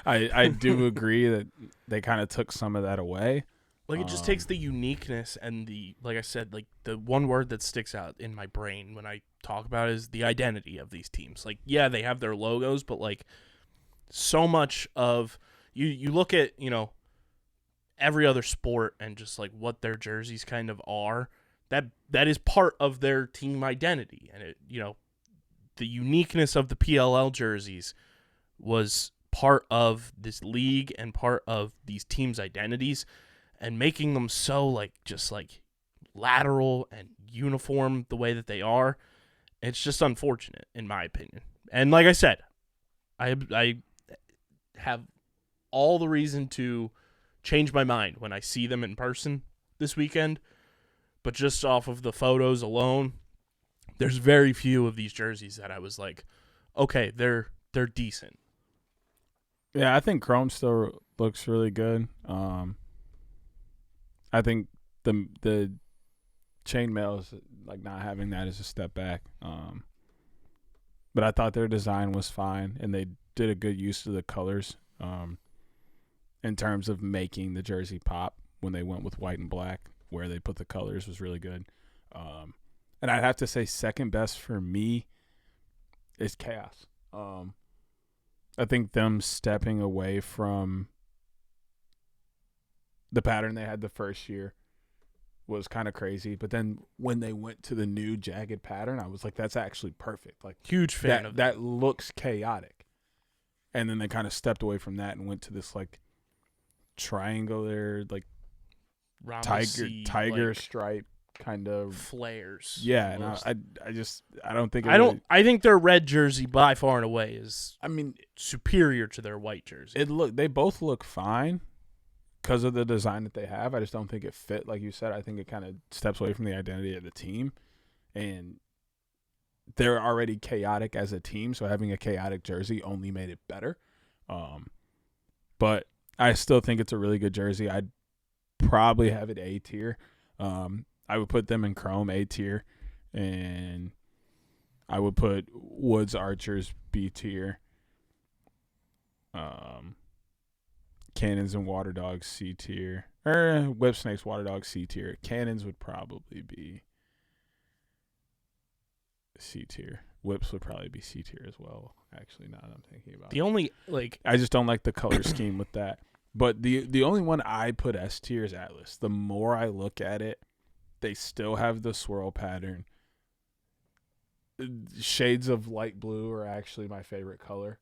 C: I do agree that they kind of took some of that away.
A: Like, it just takes the uniqueness and like I said, like, the one word that sticks out in my brain when I talk about it is the identity of these teams. Like, yeah, they have their logos, but, like, so much of you look at, every other sport and just, like, what their jerseys kind of are, that is part of their team identity. And it, the uniqueness of the PLL jerseys was part of this league and part of these teams' identities, and making them so, like, just, like, lateral and uniform the way that they are, it's just unfortunate, in my opinion. And like I said, I have all the reason to change my mind when I see them in person this weekend, but just off of the photos alone, there's very few of these jerseys that I was like, okay, they're decent.
C: Yeah, I think Chrome still looks really good. I think the chainmail is, like, not having that is a step back. But I thought their design was fine, and they did a good use of the colors in terms of making the jersey pop when they went with white and black. Where they put the colors was really good. And I'd have to say second best for me is Chaos. I think them stepping away from the pattern they had the first year was kind of crazy. But then when they went to the new jagged pattern, I was like, that's actually perfect. Like,
A: huge fan of
C: that. That looks chaotic. And then they kind of stepped away from that and went to this, like, triangular, like, tiger
A: like,
C: stripe kind of
A: flares.
C: Yeah, and I don't think
A: I think their red jersey by far and away is, superior to their white jersey.
C: They both look fine because of the design that they have. I just don't think it fit, like you said. I think it kind of steps away from the identity of the team, and they're already chaotic as a team, so having a chaotic jersey only made it better. But I still think it's a really good jersey. I'd probably have it A tier. I would put them in Chrome A tier, and I would put Woods Archers B tier. Cannons and Water Dogs C tier. Whip Snakes, Water Dogs C tier. Cannons would probably be C tier. Whips would probably be C tier as well. Actually, now that I'm thinking about
A: the only, like,
C: I just don't like the color scheme with that. But the only one I put S tier is Atlas. The more I look at it, they still have the swirl pattern. Shades of light blue are actually my favorite color.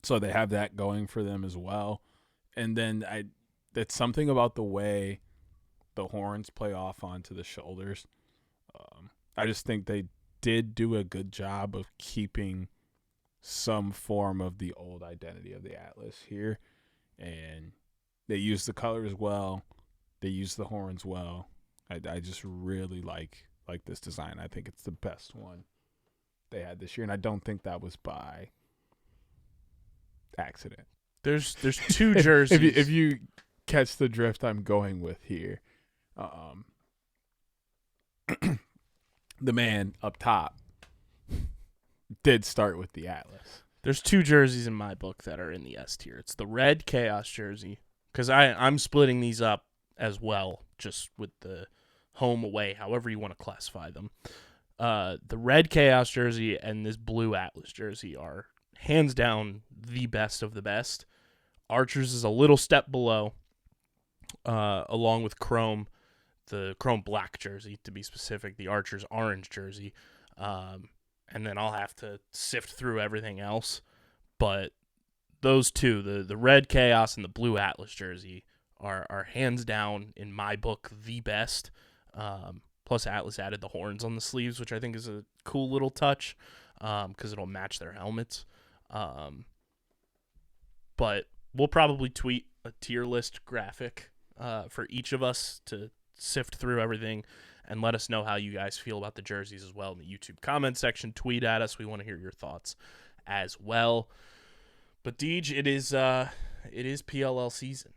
C: So they have that going for them as well. And then that's something about the way the horns play off onto the shoulders. I just think they did do a good job of keeping some form of the old identity of the Atlas here. And they use the colors well. They use the horns well. I just really like this design. I think it's the best one they had this year, and I don't think that was by accident.
A: There's two jerseys.
C: If you catch the drift I'm going with here, the man up top did start with the Atlas.
A: There's two jerseys in my book that are in the S tier. It's the red Chaos jersey, because I'm splitting these up as well, just with the home away, however you want to classify them. The red Chaos jersey and this blue Atlas jersey are hands down the best of the best. Archers is a little step below, along with Chrome. the chrome black jersey, to be specific, the Archers orange jersey. And then I'll have to sift through everything else. But those two, the red Chaos and the blue Atlas jersey, are hands down, in my book, the best. Plus, Atlas added the horns on the sleeves, which I think is a cool little touch because it'll match their helmets. But we'll probably tweet a tier list graphic for each of us to sift through everything and let us know how you guys feel about the jerseys as well in the YouTube comment section. Tweet at us. We want to hear your thoughts as well. But Deej, it is PLL season.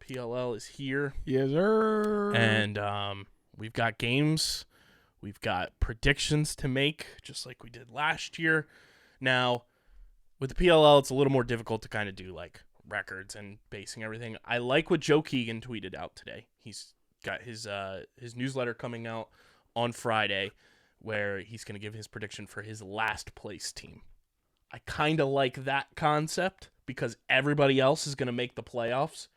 A: PLL is here.
C: Yes, sir.
A: And we've got games. We've got predictions to make, just like we did last year. Now, with the PLL, it's a little more difficult to kind of do like records and basing everything. I like what Joe Keegan tweeted out today. He's got his newsletter coming out on Friday where he's going to give his prediction for his last place team. I kind of like that concept because everybody else is going to make the playoffs.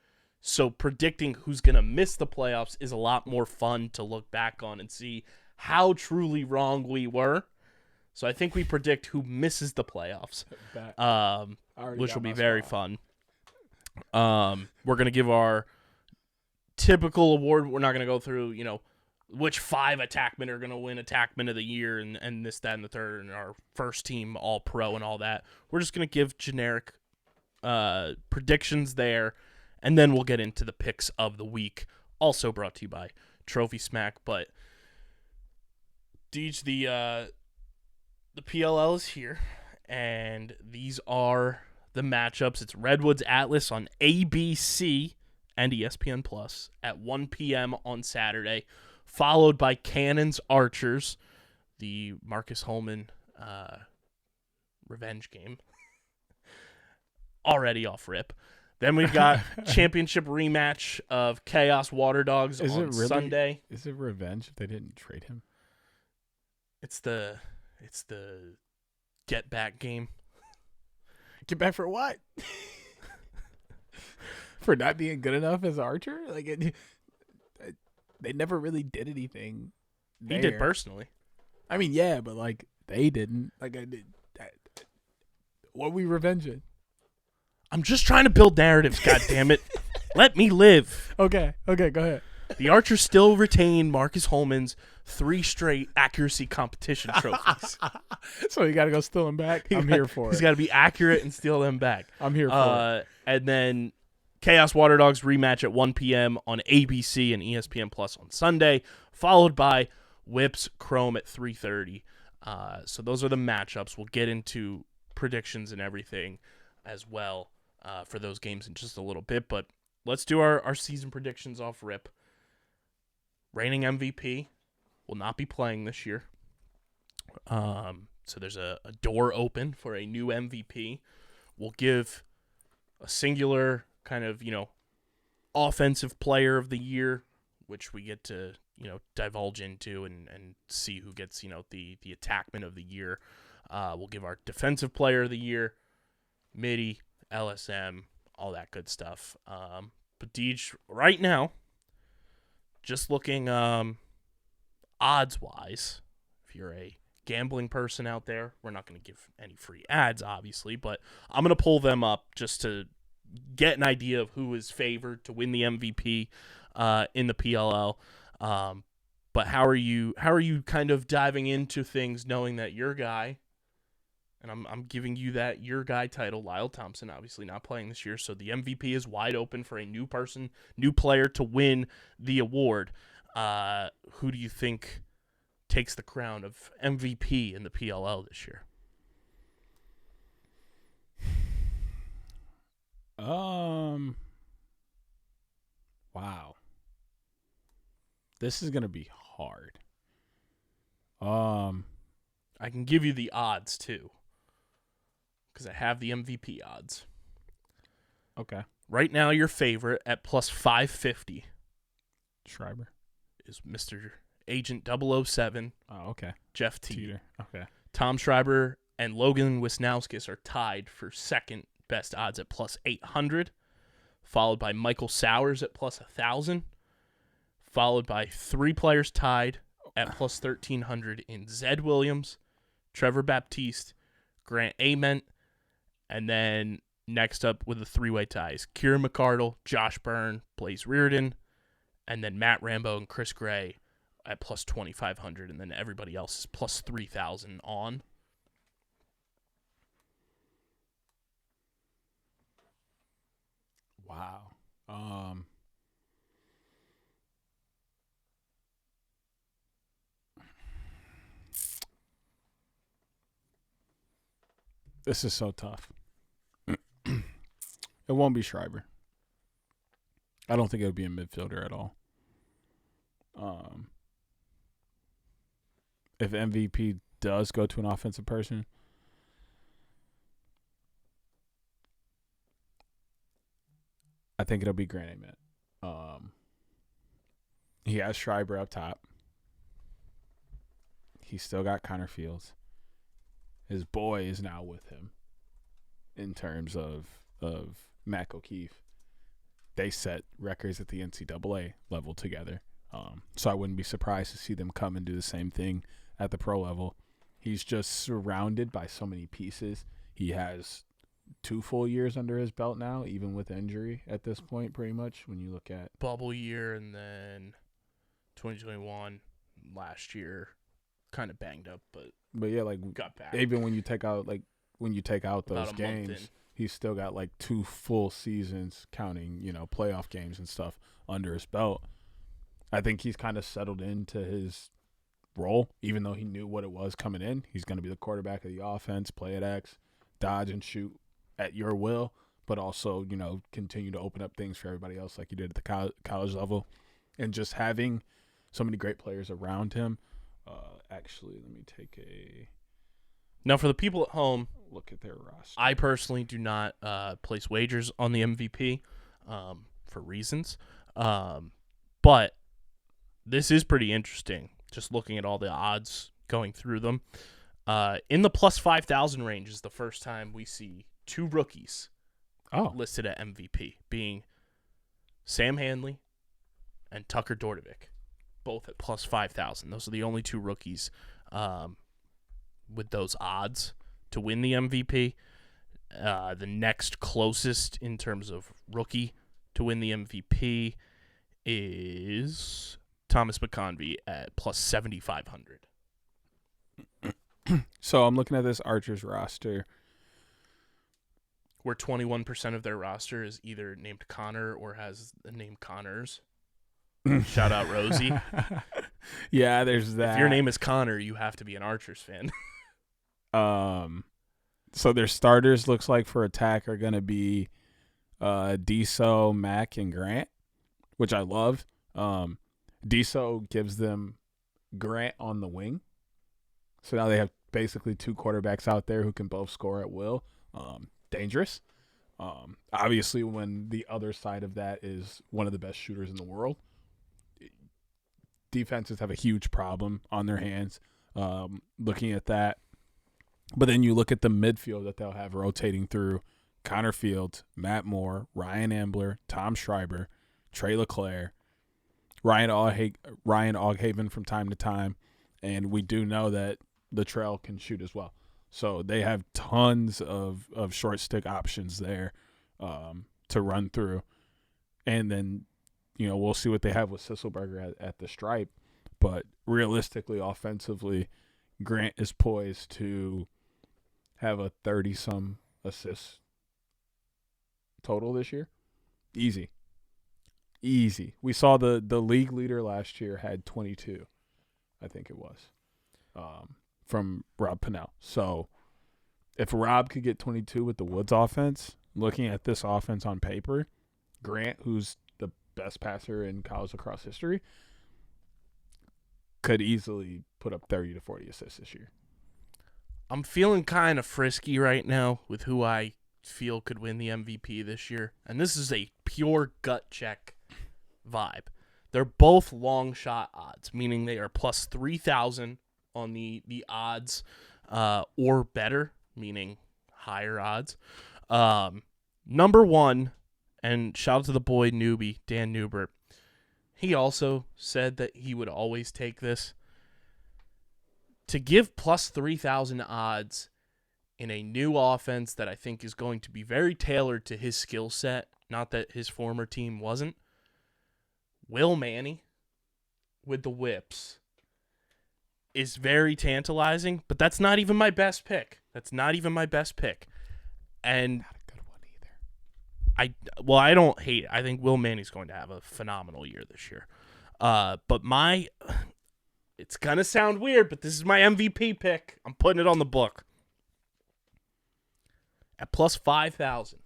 A: So predicting who's going to miss the playoffs is a lot more fun to look back on and see how truly wrong we were. So I think we predict who misses the playoffs, which will be very fun. We're going to give our typical award. We're not going to go through, which 5 attackmen are going to win attackman of the year and this, that, and the third, and our first team all pro and all that. We're just going to give generic predictions there, and then we'll get into the picks of the week, also brought to you by Trophy Smack. But Deej, the PLL is here, and these are the matchups. It's Redwoods Atlas on ABC and ESPN Plus at 1 p.m. on Saturday, followed by Cannons Archers, the Marcus Holman revenge game. Already off rip. Then we've got championship rematch of Chaos Water Dogs on Sunday.
C: Is it revenge if they didn't trade him?
A: It's the get back game.
C: Get back for what? For not being good enough as Archer? They never really did anything there.
A: He did personally.
C: I mean, yeah, but they didn't. What are we revenging?
A: I'm just trying to build narratives, goddammit. Let me live.
C: Okay, go ahead.
A: The Archers still retain Marcus Holman's 3 straight accuracy competition trophies.
C: So you got to go steal them back? I'm here for it.
A: He's got to be accurate and steal them back.
C: I'm here for it.
A: And then Chaos Water Dogs rematch at 1 p.m. on ABC and ESPN Plus on Sunday, followed by Whips Chrome at 3:30. So those are the matchups. We'll get into predictions and everything as well for those games in just a little bit. But let's do our season predictions off rip. Reigning MVP will not be playing this year. So there's a door open for a new MVP. We'll give a singular kind of, offensive player of the year, which we get to, divulge into and see who gets, the attackman of the year. We'll give our defensive player of the year, MIDI, LSM, all that good stuff. But Deej, right now, just looking odds-wise, if you're a gambling person out there, we're not going to give any free ads, obviously, but I'm going to pull them up just to get an idea of who is favored to win the MVP in the PLL. But how are you kind of diving into things knowing that your guy, and I'm giving you that your guy title, Lyle Thompson, obviously not playing this year, so the MVP is wide open for a new player to win the award. Who do you think takes the crown of MVP in the PLL this year?
C: Wow. This is going to be hard.
A: I can give you the odds too, because I have the MVP odds.
C: Okay.
A: Right now, your favorite at plus 550
C: Schreiber
A: is Mr. Agent 007.
C: Oh, okay.
A: Jeff T.
C: Teeter. Okay.
A: Tom Schreiber and Logan Wisnauskas are tied for second best odds at plus 800, followed by Michael Sowers at plus 1,000, followed by 3 players tied at plus 1,300 in Zed Williams, Trevor Baptiste, Grant Ament, and then next up with the 3-way ties, Kieran McCardle, Josh Byrne, Blaze Reardon, and then Matt Rambo and Chris Gray at plus 2,500, and then everybody else is plus 3,000 on.
C: Wow. This is so tough. It won't be Schreiber. I don't think it would be a midfielder at all. If MVP does go to an offensive person, I think it'll be Grant Ament. He has Schreiber up top. He's still got Connor Fields. His boy is now with him in terms of Mac O'Keefe. They set records at the NCAA level together. So I wouldn't be surprised to see them come and do the same thing at the pro level. He's just surrounded by so many pieces. He has 2 full years under his belt now, even with injury at this point, pretty much, when you look at
A: bubble year and then 2021 last year, kind of banged up, but
C: yeah, like
A: got back.
C: Even when you take out those games,
A: month in.
C: He's still got like 2 full seasons, counting playoff games and stuff, under his belt. I think he's kind of settled into his role, even though he knew what it was coming in. He's going to be the quarterback of the offense, play at X, dodge and shoot at your will, but also, continue to open up things for everybody else like you did at the college level. And just having so many great players around him. Actually, let me take a...
A: Now, for the people at home,
C: look at their roster.
A: I personally do not place wagers on the MVP for reasons. But this is pretty interesting, just looking at all the odds, going through them. In the plus 5,000 range is the first time we see 2 rookies listed at MVP, being Sam Hanley and Tucker Dordevic, both at plus 5,000. Those are the only 2 rookies with those odds to win the MVP. The next closest in terms of rookie to win the MVP is Thomas McConvey at plus 7,500.
C: So I'm looking at this Archers roster,
A: where 21% of their roster is either named Connor or has the name Connors. Shout out Rosie.
C: Yeah, there's that.
A: If your name is Connor, you have to be an Archers fan.
C: So their starters, looks like, for attack are going to be Deso, Mack, and Grant, which I love. Deso gives them Grant on the wing. So now they have basically 2 quarterbacks out there who can both score at will. Dangerous. Obviously, when the other side of that is one of the best shooters in the world, defenses have a huge problem on their hands looking at that. But then you look at the midfield that they'll have rotating through Connor Fields, Matt Moore, Ryan Ambler, Tom Schreiber, Trey LeClaire, Ryan Oghaven from time to time. And we do know that Latrell can shoot as well. So they have tons of short stick options there to run through. And then, we'll see what they have with Sisselberger at the stripe. But realistically, offensively, Grant is poised to have a 30-some assists total this year. Easy. We saw the league leader last year had 22, I think it was, from Rob Pennell. So if Rob could get 22 with the Woods offense, looking at this offense on paper, Grant, who's the best passer in college lacrosse history, could easily put up 30 to 40 assists this year.
A: I'm feeling kind of frisky right now with who I feel could win the MVP this year. And this is a pure gut check vibe. They're both long shot odds, meaning they are plus 3,000 on the odds or better, meaning higher odds. Number one, and shout out to the boy newbie, Dan Newbert. he also said that he would always take this. To give plus 3,000 odds in a new offense that I think is going to be very tailored to his skill set, not that his former team wasn't, Will Manny with the whips is very tantalizing, but that's not even my best pick. And
C: Not a good one either.
A: I don't hate it. I think Will Manny's going to have a phenomenal year this year. But it's going to sound weird, but this is my MVP pick. I'm putting it on the book. At plus 5,000,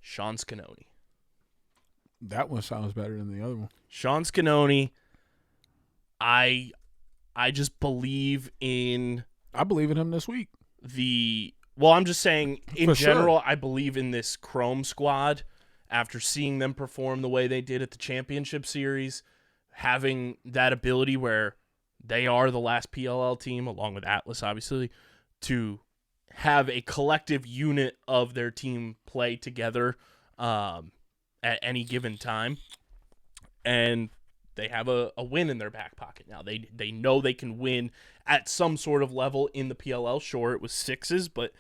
A: Sean Scanoni.
C: That one sounds better than the other one.
A: Sean Scanoni, I just believe in
C: I believe in him this week.
A: I'm just saying in
C: For
A: general,
C: sure.
A: I believe in this Chrome squad after seeing them perform the way they did at the championship series, having that ability where they are the last PLL team, along with Atlas, obviously, to have a collective unit of their team play together at any given time. And they have a win in their back pocket now. They know they can win at some sort of level in the PLL. Sure, it was sixes, but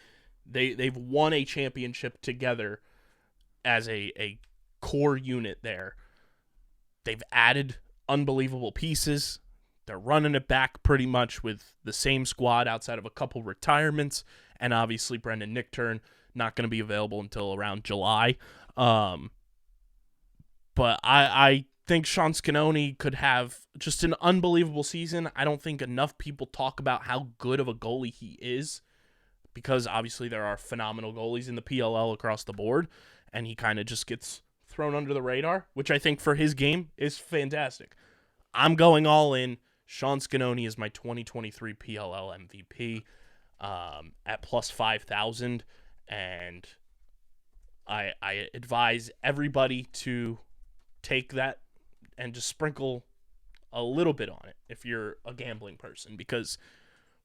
A: they've won a championship together as a core unit there. They've added unbelievable pieces. They're running it back pretty much with the same squad outside of a couple retirements. And obviously Brendan Nickturn not going to be available until around July. But I think Sean Scanoni could have just an unbelievable season. I don't think enough people talk about how good of a goalie he is, because obviously there are phenomenal goalies in the PLL across the board, and he kind of just gets thrown under the radar, which I think for his game is fantastic. I'm going all in. Sean Scanoni is my 2023 PLL MVP at plus 5,000, and I advise everybody to take that and just sprinkle a little bit on it if you're a gambling person, because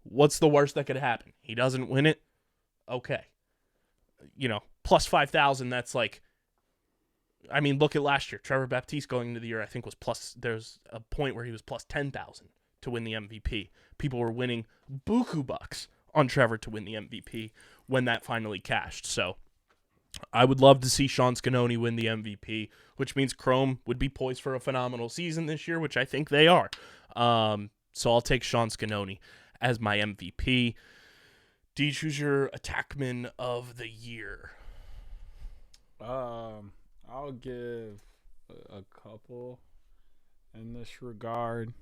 A: what's the worst that could happen? He doesn't win it. Okay. Plus 5,000, that's like, look at last year. Trevor Baptiste going into the year, I think there's a point where he was plus 10,000 to win the MVP. People were winning buku bucks on Trevor to win the MVP when that finally cashed. So I would love to see Sean Scanoni win the MVP, which means Chrome would be poised for a phenomenal season this year, which I think they are. So I'll take Sean Scanoni as my MVP. Deej, who's your attackman of the year?
C: I'll give a couple in this regard.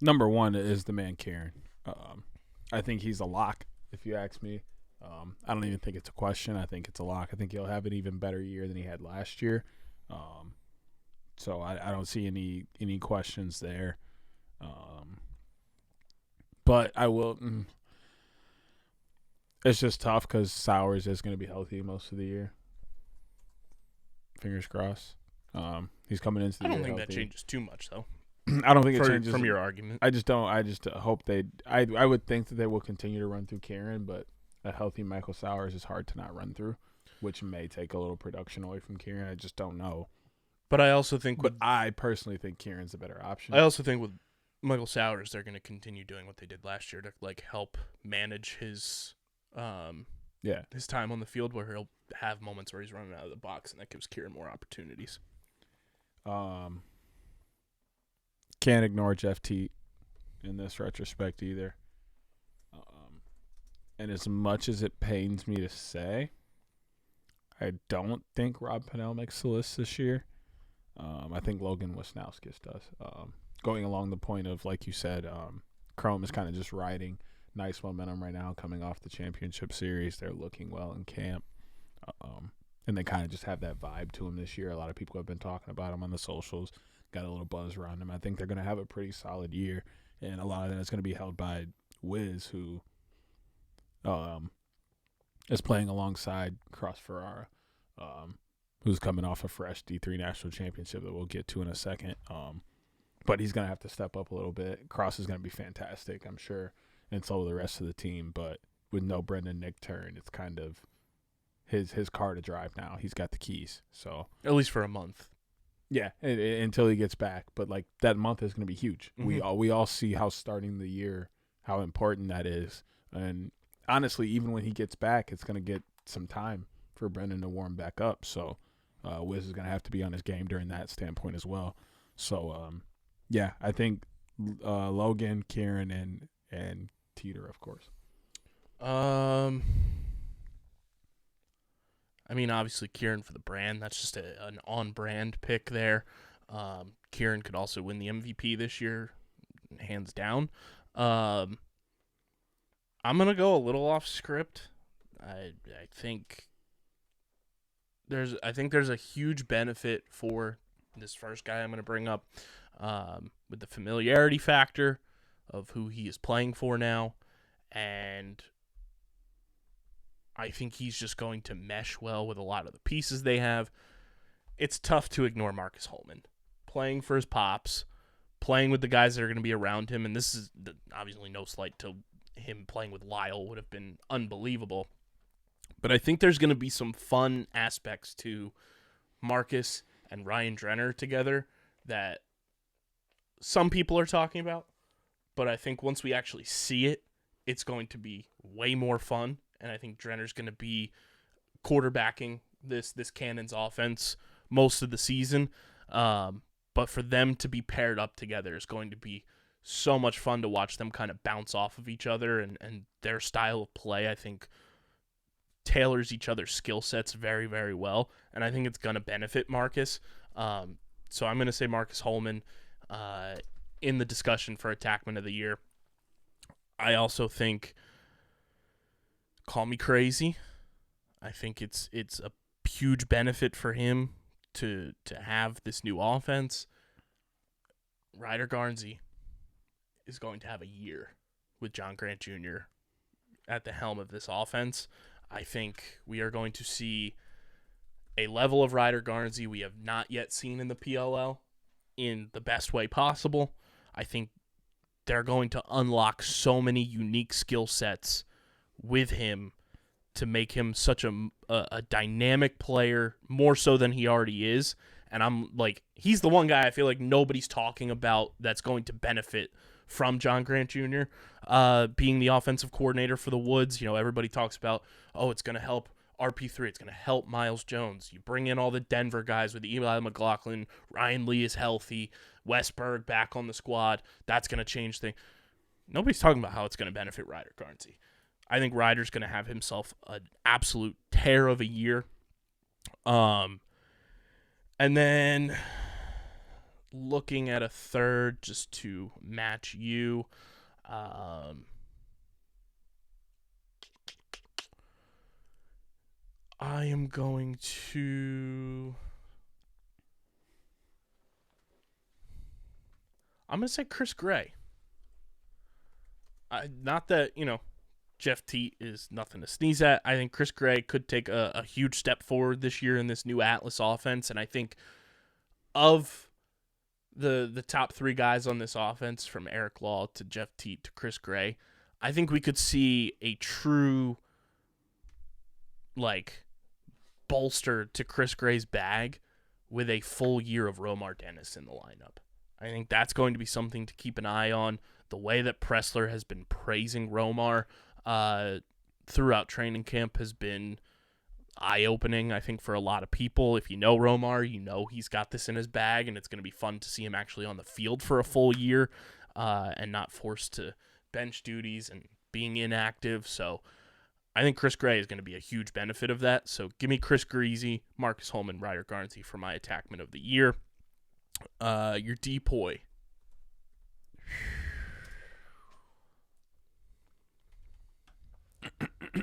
C: Number one is the man Kieran. I think he's a lock, if you ask me. I don't even think it's a question. I think it's a lock. I think he'll have an even better year than he had last year. So I don't see any questions there. But I will. It's just tough because Sowers is going to be healthy most of the year. Fingers crossed. He's coming into the year
A: I don't think
C: healthy.
A: that changes too much, though.
C: I don't think it changes
A: from your argument.
C: I just don't. I just hope they. I would think that they will continue to run through Kieran, but a healthy Michael Sowers is hard to not run through, which may take a little production away from Kieran. I just don't know.
A: But I also think,
C: I personally think Kieran's a better option.
A: I also think with Michael Sowers, they're going to continue doing what they did last year to help manage his his time on the field, where he'll have moments where he's running out of the box, and that gives Kieran more opportunities.
C: Can't ignore Jeff Teat in this retrospect either. And as much as it pains me to say, I don't think Rob Pennell makes the list this year. I think Logan Wisnauskas does. Going along the point of, like you said, Chrome is kind of just riding nice momentum right now coming off the championship series. They're looking well in camp. And they kind of just have that vibe to them this year. A lot of people have been talking about them on the socials. Got a little buzz around them. I think they're going to have a pretty solid year. And a lot of that is going to be held by Wiz, who is playing alongside Cross Ferrara, who's coming off a fresh D3 national championship that we'll get to in a second. But he's going to have to step up a little bit. Cross is going to be fantastic, I'm sure, and so will the rest of the team. But with no Brendan Nickturn, it's kind of his car to drive now. He's got the keys. So
A: at least for a month.
C: Yeah, until he gets back. But like that month is going to be huge.
A: Mm-hmm.
C: We all see how starting the year, how important that is. And honestly, even when he gets back, it's going to get some time for Brendan to warm back up. So Wiz is going to have to be on his game during that standpoint as well. So yeah, I think Logan, Kieran, and Teeter, of course.
A: I mean, obviously Kieran for the brand. That's just an on-brand pick there. Kieran could also win the MVP this year, hands down. I'm gonna go a little off script. I think there's a huge benefit for this first guy I'm gonna bring up, with the familiarity factor of who he is playing for now, and I think he's just going to mesh well with a lot of the pieces they have. It's tough to ignore Marcus Holman. Playing for his pops, playing with the guys that are going to be around him, and this is obviously no slight to him playing with Lyle would have been unbelievable. But I think there's going to be some fun aspects to Marcus and Ryan Drenner together that some people are talking about. But I think once we actually see it, it's going to be way more fun. And I think Drenner's going to be quarterbacking this Cannons offense most of the season. But for them to be paired up together is going to be so much fun to watch them kind of bounce off of each other, and their style of play, I think, tailors each other's skill sets very, very well. And I think it's going to benefit Marcus. So I'm going to say Marcus Holman in the discussion for Attackman of the Year. I also think, call me crazy, I think it's a huge benefit for him to have this new offense. Ryder Garnsey is going to have a year with John Grant Jr. at the helm of this offense. I think we are going to see a level of Ryder Garnsey we have not yet seen in the PLL in the best way possible. I think they're going to unlock so many unique skill sets with him to make him such a dynamic player, more so than he already is. And I'm like, he's the one guy I feel like nobody's talking about that's going to benefit from John Grant Jr. Being the offensive coordinator for the Woods. You know, everybody talks about, oh, it's going to help RP3. It's going to help Miles Jones. You bring in all the Denver guys with Eli McLaughlin. Ryan Lee is healthy. Westberg back on the squad. That's going to change things. Nobody's talking about how it's going to benefit Ryder Garnsey. I think Ryder's going to have himself an absolute tear of a year. And then looking at a third just to match you. I am going to... I'm going to say Chris Gray. Not that, Jeff Teat is nothing to sneeze at. I think Chris Gray could take a huge step forward this year in this new Atlas offense, and I think of the top three guys on this offense, from Eric Law to Jeff Teat to Chris Gray, I think we could see a true, bolster to Chris Gray's bag with a full year of Romar Dennis in the lineup. I think that's going to be something to keep an eye on. The way that Pressler has been praising Romar throughout training camp has been eye-opening, I think, for a lot of people. If you know Romar, you know he's got this in his bag, and it's going to be fun to see him actually on the field for a full year and not forced to bench duties and being inactive. So I think Chris Gray is going to be a huge benefit of that. So give me Chris Greasy, Marcus Holman, Ryder Garnsey for my Attackman of the Year. Your DPOY.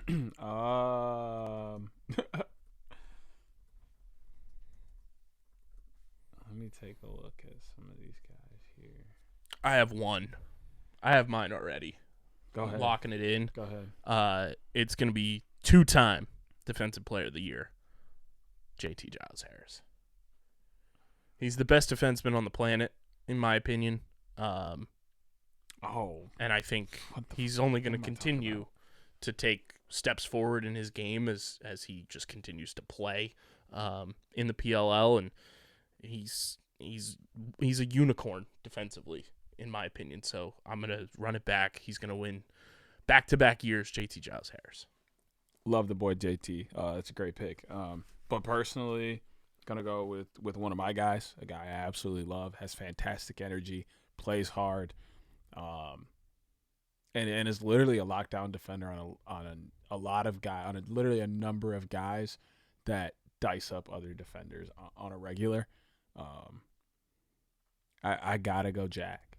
C: Let me take a look at some of these guys here.
A: I have one. I have mine already.
C: Go ahead.
A: Locking it in.
C: Go ahead.
A: It's going to be two-time Defensive Player of the Year, JT Giles Harris. He's the best defenseman on the planet, in my opinion. And I think he's only going to continue to take steps forward in his game as he just continues to play in the PLL. And he's a unicorn defensively, in my opinion. So I'm gonna run it back. He's gonna win back-to-back years. JT Giles Harris.
C: Love the boy JT. It's a great pick. But personally, gonna go with one of my guys, a guy I absolutely love, has fantastic energy, plays hard, and is literally a lockdown defender on a lot of guys, on literally a number of guys that dice up other defenders on a regular. I gotta go Jack.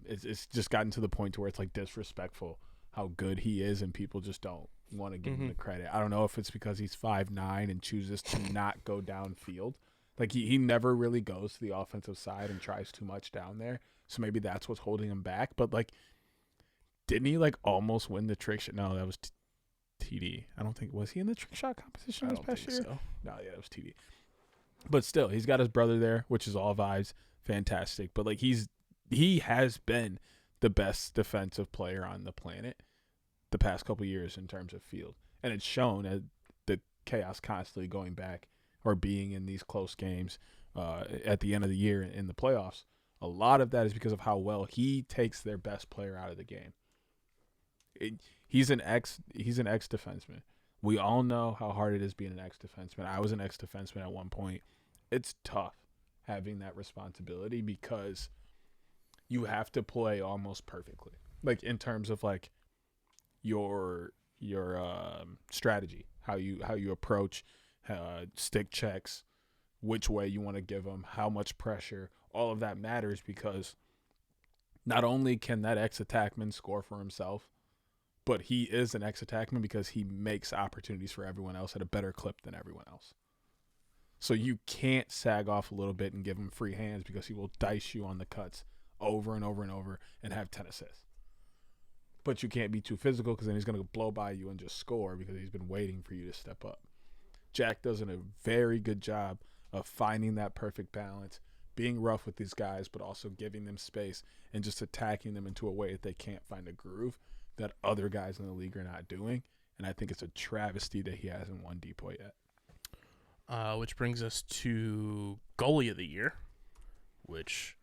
C: It's just gotten to the point to where it's like disrespectful how good he is, and people just don't want to give him the credit. I don't know if it's because he's 5'9" and chooses to not go downfield. Like he never really goes to the offensive side and tries too much down there. So maybe that's what's holding him back. But like, didn't he like almost win the trick shot? No, that was TD. I don't think, was he in the trick shot competition this past year?
A: So.
C: No, yeah, it was TD. But still, he's got his brother there, which is all vibes, fantastic. But like he has been the best defensive player on the planet the past couple years in terms of field. And it's shown at the chaos constantly going back or being in these close games at the end of the year in the playoffs. A lot of that is because of how well he takes their best player out of the game. He's an ex-defenseman. We all know how hard it is being an ex-defenseman. I was an ex-defenseman at one point. It's tough having that responsibility because you have to play almost perfectly. Like in terms of like your strategy, how you approach stick checks, which way you want to give them, how much pressure, all of that matters because not only can that ex-attackman score for himself, but he is an ex-attackman because he makes opportunities for everyone else at a better clip than everyone else. So you can't sag off a little bit and give him free hands because he will dice you on the cuts over and over and over and have 10 assists. But you can't be too physical because then he's going to blow by you and just score because he's been waiting for you to step up. Jack does a very good job of finding that perfect balance, being rough with these guys, but also giving them space and just attacking them into a way that they can't find a groove that other guys in the league are not doing. And I think it's a travesty that he hasn't won Depoy yet.
A: Which brings us to goalie of the year, which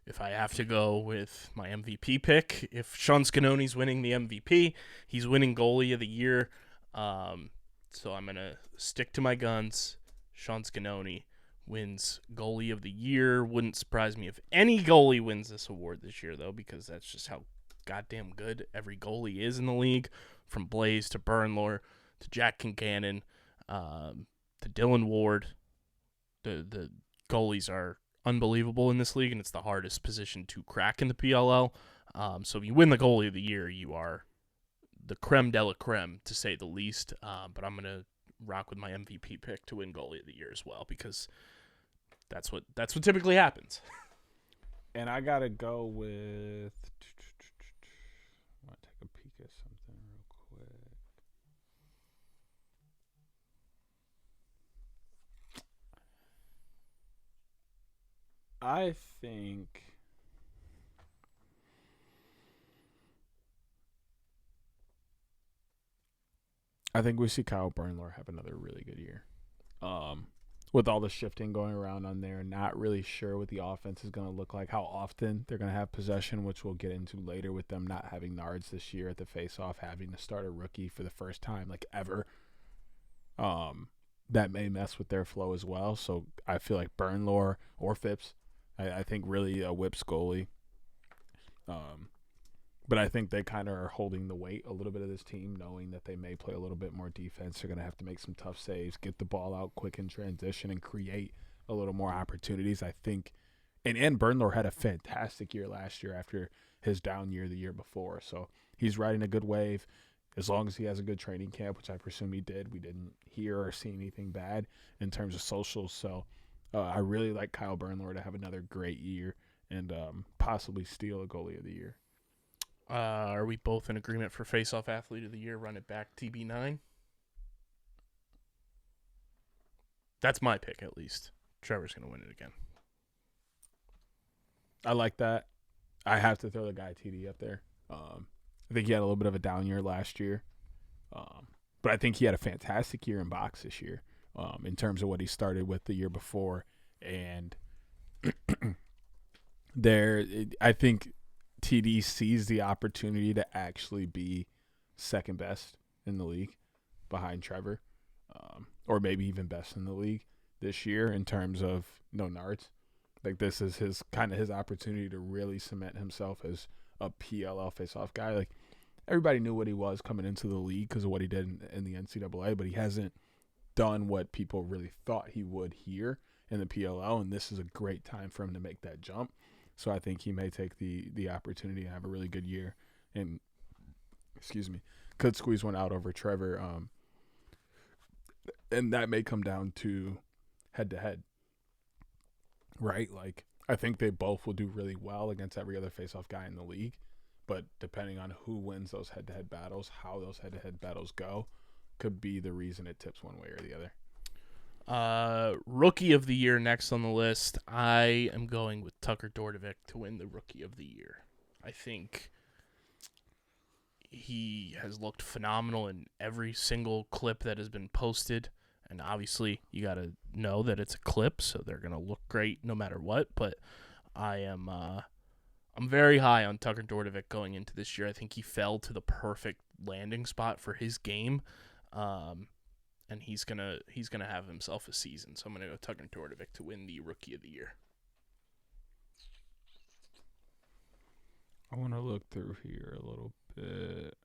A: if I have to go with my MVP pick, if Sean Scanoni's winning the MVP, he's winning goalie of the year. So I'm going to stick to my guns. Sean Scanoni wins goalie of the year. Wouldn't surprise me if any goalie wins this award this year, though, because that's just how goddamn good every goalie is in the league, from Blaze to Burnlor to Jack Kincannon to Dylan Ward. The goalies are unbelievable in this league, and it's the hardest position to crack in the PLL. So if you win the goalie of the year, you are the creme de la creme, to say the least. But I'm going to rock with my MVP pick to win goalie of the year as well, because that's what typically happens.
C: And I got to go with... I want to take a peek at something real quick. I think we see Kyle Burnlor have another really good year. With all the shifting going around on there, not really sure what the offense is going to look like, how often they're going to have possession, which we'll get into later with them not having Nards this year at the face-off, having to start a rookie for the first time, like ever. That may mess with their flow as well. So I feel like Burnlor or Phipps, I think really a Whips goalie. But I think they kind of are holding the weight a little bit of this team, knowing that they may play a little bit more defense. They're going to have to make some tough saves, get the ball out quick in transition, and create a little more opportunities, I think. And Burnlor had a fantastic year last year after his down year the year before. So he's riding a good wave. As long as he has a good training camp, which I presume he did, we didn't hear or see anything bad in terms of socials. So I really like Kyle Burnlor to have another great year and possibly steal a goalie of the year.
A: Are we both in agreement for face-off athlete of the year? Run it back, TB9. That's my pick, at least. Trevor's going to win it again.
C: I like that. I have to throw the guy TD up there. I think he had a little bit of a down year last year. But I think he had a fantastic year in box this year in terms of what he started with the year before And I think TD sees the opportunity to actually be second best in the league behind Trevor, or maybe even best in the league this year in terms of no nards. Like, this is his opportunity to really cement himself as a PLL face-off guy. Like, everybody knew what he was coming into the league because of what he did in the NCAA, but he hasn't done what people really thought he would here in the PLL, and this is a great time for him to make that jump. So I think he may take the opportunity and have a really good year. And, could squeeze one out over Trevor. And that may come down to head-to-head, right? Like, I think they both will do really well against every other face-off guy in the league. But depending on who wins those head-to-head battles, how those head-to-head battles go, could be the reason it tips one way or the other.
A: Rookie of the year next on the list. I am going with Tucker Dordevic to win the Rookie of the Year. I think he has looked phenomenal in every single clip that has been posted. And obviously, you got to know that it's a clip, so they're going to look great no matter what. But I'm very high on Tucker Dordevic going into this year. I think he fell to the perfect landing spot for his game. And he's gonna have himself a season. So I'm gonna go Tucker Dordevic to win the Rookie of the Year.
C: I want to look through here a little bit.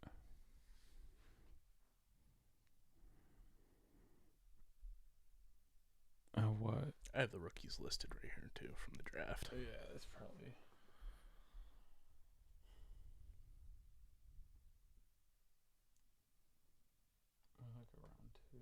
C: What?
A: I have the rookies listed right here too from the draft.
C: Yeah, that's probably. Like around 2.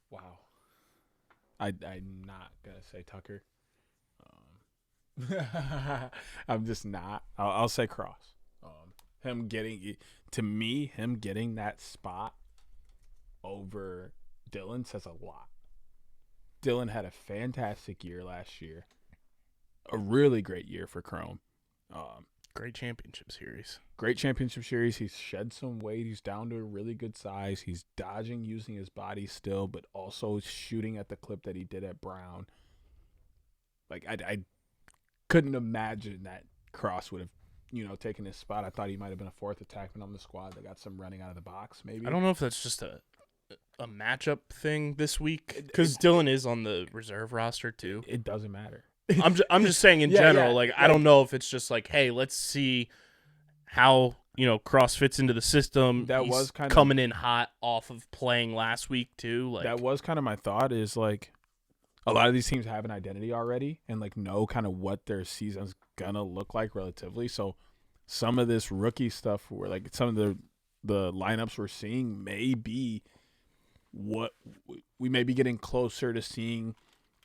C: Wow. I'm not gonna say Tucker. I'm just not. I'll say Cross. Him getting that spot over Dylan says a lot. Dylan had a fantastic year last year. A really great year for Chrome.
A: Great championship series.
C: He's shed some weight. He's down to a really good size. He's dodging using his body still, but also shooting at the clip that he did at Brown. Like, I couldn't imagine that Cross would have, taken his spot. I thought he might have been a fourth attackman on the squad that got some running out of the box, maybe.
A: I don't know if that's just a matchup thing this week, because Dylan is on the reserve roster too.
C: It doesn't matter.
A: I'm just saying in general. Like, I don't know if it's just like, hey, let's see how Cross fits into the system.
C: That
A: He's
C: was kind of
A: coming in hot off of playing last week too. Like,
C: that was kind of my thought. Is like, a lot of these teams have an identity already and like know kind of what their season's gonna look like relatively. So some of this rookie stuff, where like some of the lineups we're seeing may be what we may be getting closer to seeing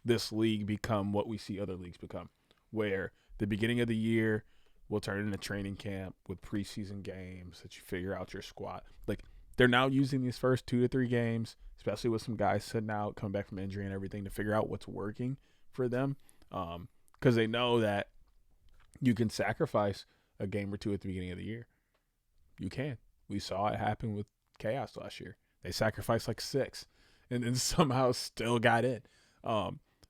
C: this league become what we see other leagues become, where the beginning of the year will turn into training camp with preseason games that you figure out your squad. Like, they're now using these first 2 to 3 games, especially with some guys sitting out, coming back from injury and everything, to figure out what's working for them, because they know that you can sacrifice a game or two at the beginning of the year. You can. We saw it happen with Chaos last year. They sacrificed like 6 and then somehow still got in.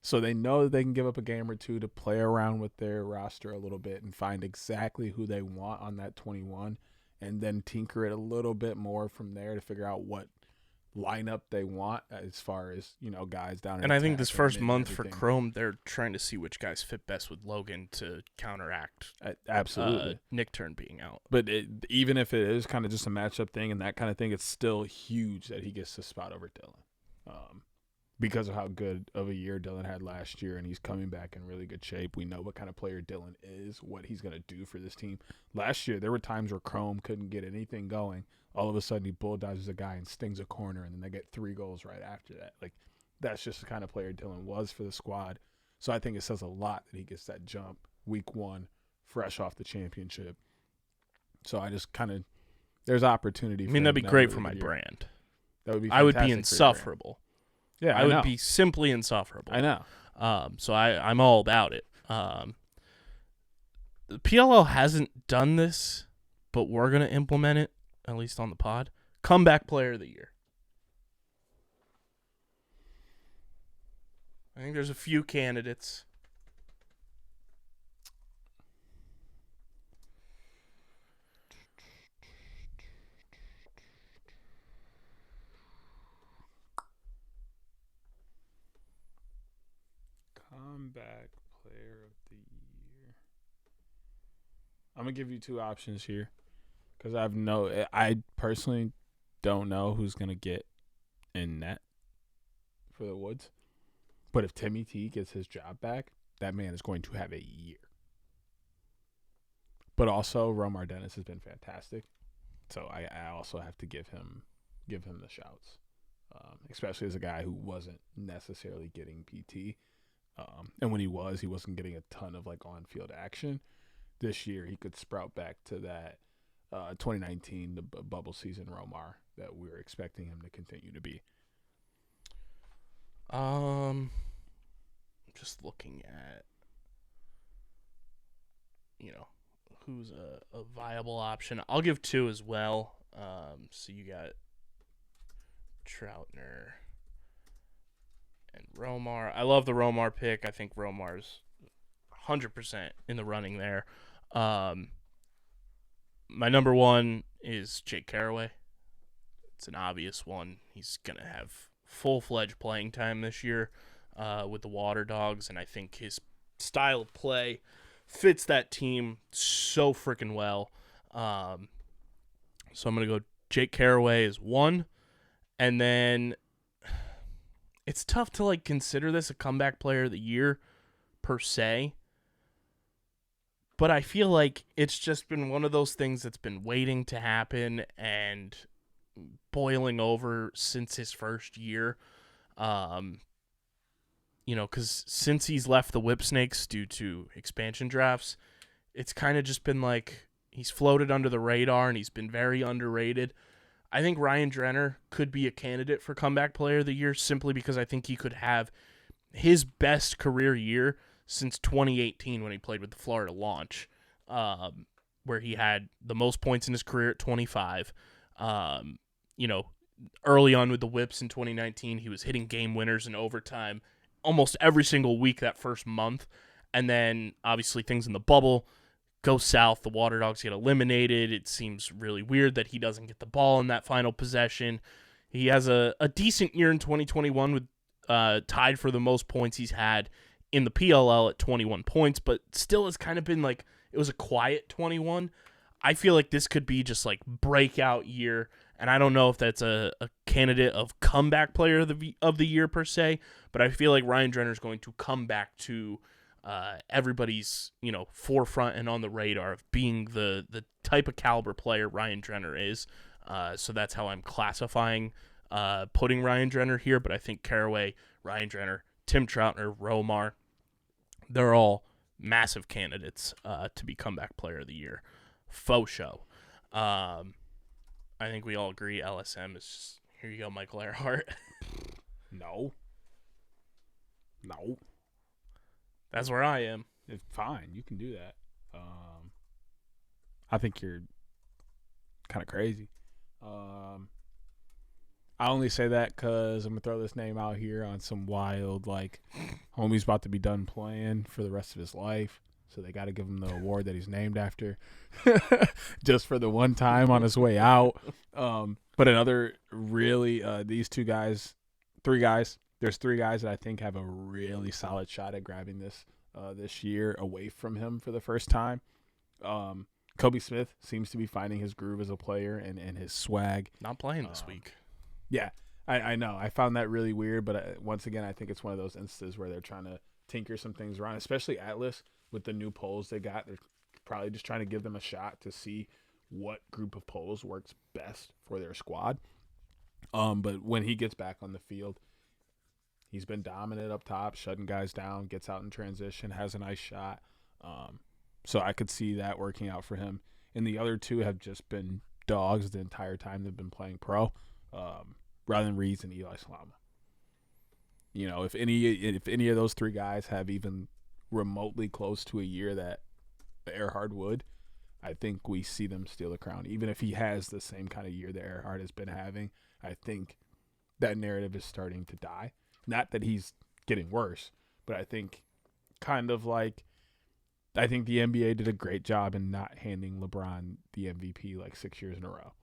C: So they know that they can give up a game or two to play around with their roster a little bit and find exactly who they want on that 21, and then tinker it a little bit more from there to figure out what lineup they want as far as, guys down.
A: And I think this first month for Chrome, they're trying to see which guys fit best with Logan to counteract
C: absolutely
A: Nick Turn being out.
C: But even if it is kind of just a matchup thing and that kind of thing, it's still huge that he gets the spot over Dylan. Because of how good of a year Dylan had last year, and he's coming back in really good shape. We know what kind of player Dylan is, what he's going to do for this team. Last year, there were times where Chrome couldn't get anything going. All of a sudden, he bulldozes a guy and stings a corner, and then they get 3 goals right after that. Like, that's just the kind of player Dylan was for the squad. So I think it says a lot that he gets that jump week 1, fresh off the championship. So I just kind of There's opportunity.
A: I mean, that'd be great for my brand.
C: That would be.
A: I would be
C: fantastic
A: insufferable.
C: for your brand. Yeah,
A: I would
C: know.
A: be simply insufferable.
C: I know.
A: So I'm all about it. The PLL hasn't done this, but we're gonna implement it, at least on the pod. Comeback Player of the Year. I think there's a few candidates.
C: Comeback Player of the Year. I'm gonna give you two options here, because I personally don't know who's gonna get in net for the Woods. But if Timmy T gets his job back, that man is going to have a year. But also, Romar Dennis has been fantastic, so I also have to give him the shouts, especially as a guy who wasn't necessarily getting PT, and when he wasn't getting a ton of like on-field action. This year, he could sprout back to that 2019 the bubble season Romar that we were expecting him to continue to be.
A: Just looking at, who's a viable option. I'll give two as well. So you got Troutner and Romar. I love the Romar pick. I think Romar's 100% in the running there. My number one is Jake Carraway. It's an obvious one. He's going to have full-fledged playing time this year with the Water Dogs, and I think his style of play fits that team so freaking well. So I'm going to go Jake Carraway as one, and then it's tough to like consider this a comeback player of the year per se, but I feel like it's just been one of those things that's been waiting to happen and boiling over since his first year. Because since he's left the Whipsnakes due to expansion drafts, it's kind of just been like he's floated under the radar and he's been very underrated. I think Ryan Drenner could be a candidate for comeback player of the year simply because I think he could have his best career year since 2018 when he played with the Florida Launch, where he had the most points in his career at 25. Early on with the Whips in 2019, he was hitting game winners in overtime almost every single week that first month. And then, obviously, things in the bubble go south. The Water Dogs get eliminated. It seems really weird that he doesn't get the ball in that final possession. He has a decent year in 2021 with tied for the most points he's had in the PLL at 21 points, but still has kind of been like, it was a quiet 21. I feel like this could be just like breakout year, and I don't know if that's a candidate of comeback player of the year per se, but I feel like Ryan Drenner is going to come back to everybody's forefront and on the radar of being the type of caliber player Ryan Drenner is. So that's how I'm classifying putting Ryan Drenner here, but I think Carraway, Ryan Drenner, Tim Troutner, Romar, they're all massive candidates to be comeback player of the year. Faux show. I think we all agree LSM is just, here you go, Michael Earhart.
C: No.
A: That's where I am.
C: It's fine. You can do that. I think you're kind of crazy. I only say that because I'm going to throw this name out here on some wild, like, homie's about to be done playing for the rest of his life. So they got to give him the award that he's named after just for the one time on his way out. But another really, these three guys, there's three guys that I think have a really solid shot at grabbing this year away from him for the first time. Kobe Smith seems to be finding his groove as a player and his swag.
A: Not playing this week.
C: Yeah, I know. I found that really weird, but once again, I think it's one of those instances where they're trying to tinker some things around, especially Atlas with the new polls they got. They're probably just trying to give them a shot to see what group of polls works best for their squad. But when he gets back on the field, he's been dominant up top, shutting guys down, gets out in transition, has a nice shot. So I could see that working out for him. And the other two have just been dogs the entire time they've been playing pro, rather than Reeves and Eli Salama. You know, if any of those three guys have even remotely close to a year that Earhart would, I think we see them steal the crown. Even if he has the same kind of year that Earhart has been having, I think that narrative is starting to die. Not that he's getting worse, but I think I think the NBA did a great job in not handing LeBron the MVP like 6 years in a row.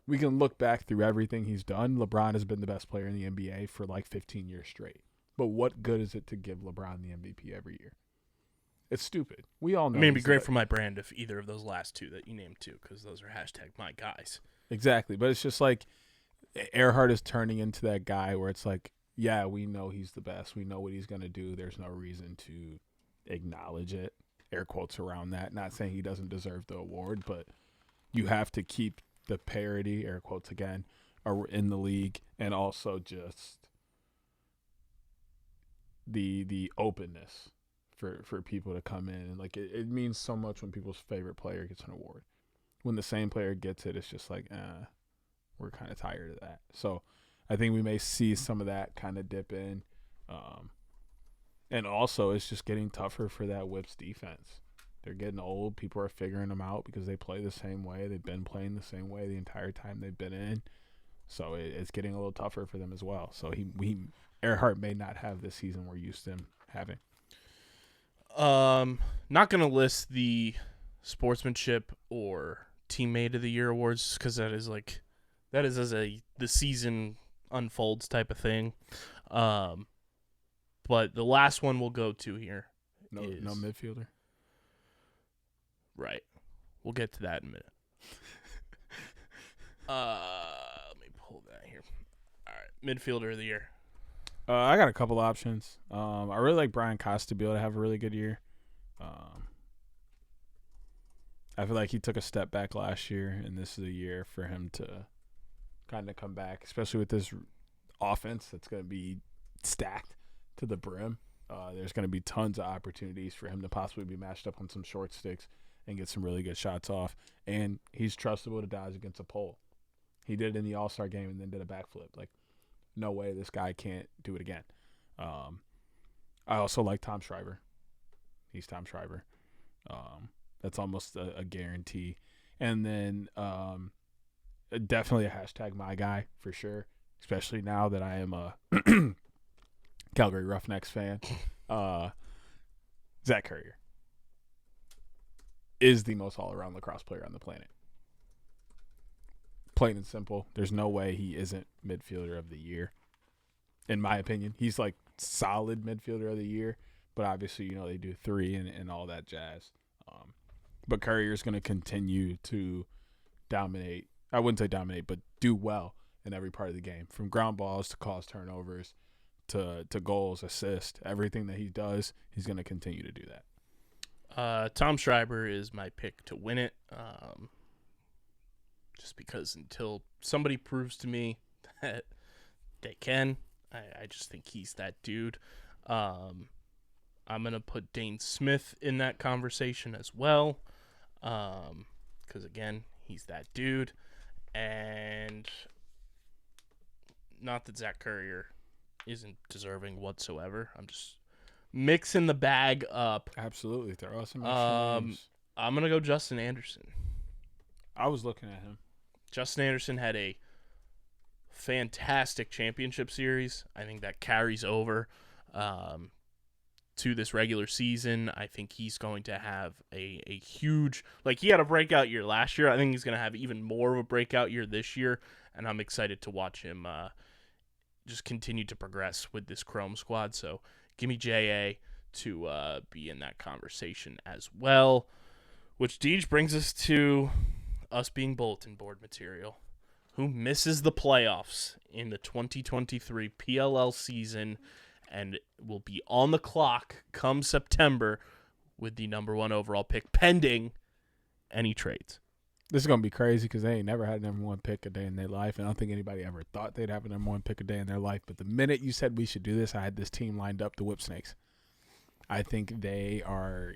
C: We can look back through everything he's done. LeBron has been the best player in the NBA for like 15 years straight. But what good is it to give LeBron the MVP every year? It's stupid. We all know.
A: I mean, it'd be great for my brand if either of those last two that you named too, because those are #my guys.
C: Exactly. But it's just like Earhart is turning into that guy where it's like, yeah, we know he's the best. We know what he's going to do. There's no reason to acknowledge it. Air quotes around that. Not saying he doesn't deserve the award, but you have to keep the parity, air quotes again, in the league, and also just the openness for people to come in. And like it means so much when people's favorite player gets an award. When the same player gets it, it's just like, we're kind of tired of that. So I think we may see some of that kind of dip in. And also it's just getting tougher for that Whips defense. They're getting old. People are figuring them out because they play the same way. They've been playing the same way the entire time they've been in. So it's getting a little tougher for them as well. So Earhart may not have the season we're used to him having.
A: Not going to list the sportsmanship or teammate of the year awards because that is as the season unfolds type of thing. But the last one we'll go to here.
C: No midfielder.
A: Right. We'll get to that in a minute. Let me pull that here. All right. Midfielder of the year.
C: I got a couple options. I really like Brian Costa to be able to have a really good year. I feel like he took a step back last year, and this is a year for him to kind of come back, especially with this offense that's going to be stacked to the brim. There's going to be tons of opportunities for him to possibly be matched up on some short sticks and get some really good shots off. And he's trustable to dodge against a pole. He did it in the All-Star game and then did a backflip. Like, no way this guy can't do it again. I also like Tom Schreiber. He's Tom Schreiber. That's almost a guarantee. And then definitely a #my guy for sure, especially now that I am a Calgary Roughnecks fan. Zach Currier is the most all-around lacrosse player on the planet. Plain and simple. There's no way he isn't midfielder of the year. In my opinion, he's like solid midfielder of the year, but obviously, you know, they do 3 and all that jazz. But Courier's going to continue to dominate. I wouldn't say dominate, but do well in every part of the game, from ground balls to cause turnovers to goals, assists, everything that he does, he's going to continue to do that.
A: Tom Schreiber is my pick to win it. Just because until somebody proves to me that they can, I just think he's that dude. I'm going to put Dane Smith in that conversation as well. Because, again, he's that dude. And not that Zach Currier isn't deserving whatsoever. I'm just mixing the bag up.
C: Absolutely. Throw us some names.
A: I'm going to go Justin Anderson.
C: I was looking at him.
A: Justin Anderson had a fantastic championship series. I think that carries over to this regular season. I think he's going to have a huge, like, he had a breakout year last year. I think he's going to have even more of a breakout year this year, and I'm excited to watch him just continue to progress with this Chrome squad. So give me J.A. to be in that conversation as well, which, Deej, brings us to us being bulletin board material. Who misses the playoffs in the 2023 PLL season and will be on the clock come September with the number 1 overall pick, pending any trades?
C: This is going to be crazy because they ain't never had a number 1 pick a day in their life, and I don't think anybody ever thought they'd have a number 1 pick a day in their life. But the minute you said we should do this, I had this team lined up, the Whip Snakes. I think they are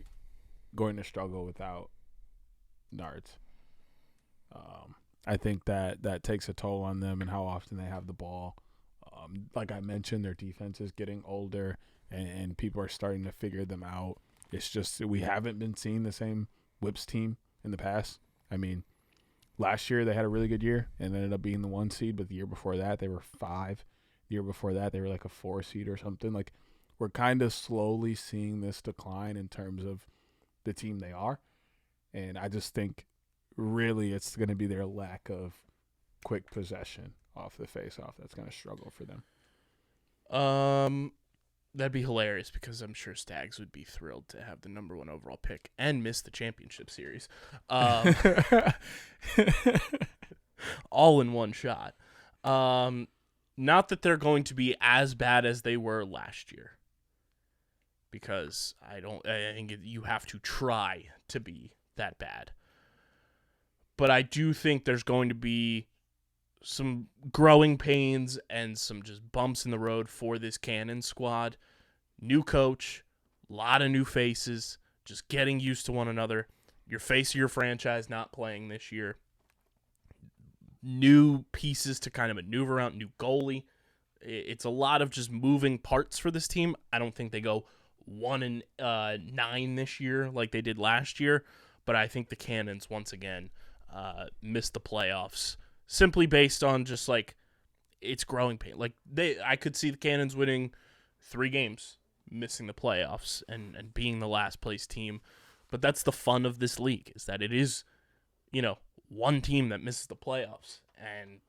C: going to struggle without Nards. I think that takes a toll on them and how often they have the ball. Like I mentioned, their defense is getting older, and people are starting to figure them out. It's just we haven't been seeing the same Whips team in the past. I mean, last year they had a really good year and ended up being the 1 seed, but the year before that they were 5. The year before that they were like a 4 seed or something. Like, we're kind of slowly seeing this decline in terms of the team they are. And I just think really it's going to be their lack of quick possession off the face-off that's going to struggle for them.
A: That'd be hilarious because I'm sure Stags would be thrilled to have the number 1 overall pick and miss the championship series. All in one shot. Not that they're going to be as bad as they were last year, because I think you have to try to be that bad. But I do think there's going to be some growing pains and some just bumps in the road for this Cannon squad. New coach, a lot of new faces, just getting used to one another. Your face of your franchise not playing this year. New pieces to kind of maneuver out, new goalie. It's a lot of just moving parts for this team. I don't think they go 1-9 this year like they did last year, but I think the Cannons once again missed the playoffs simply based on just like it's growing pain. Like I could see the Cannons winning 3 games, missing the playoffs and being the last place team. But that's the fun of this league, is that it is, one team that misses the playoffs, and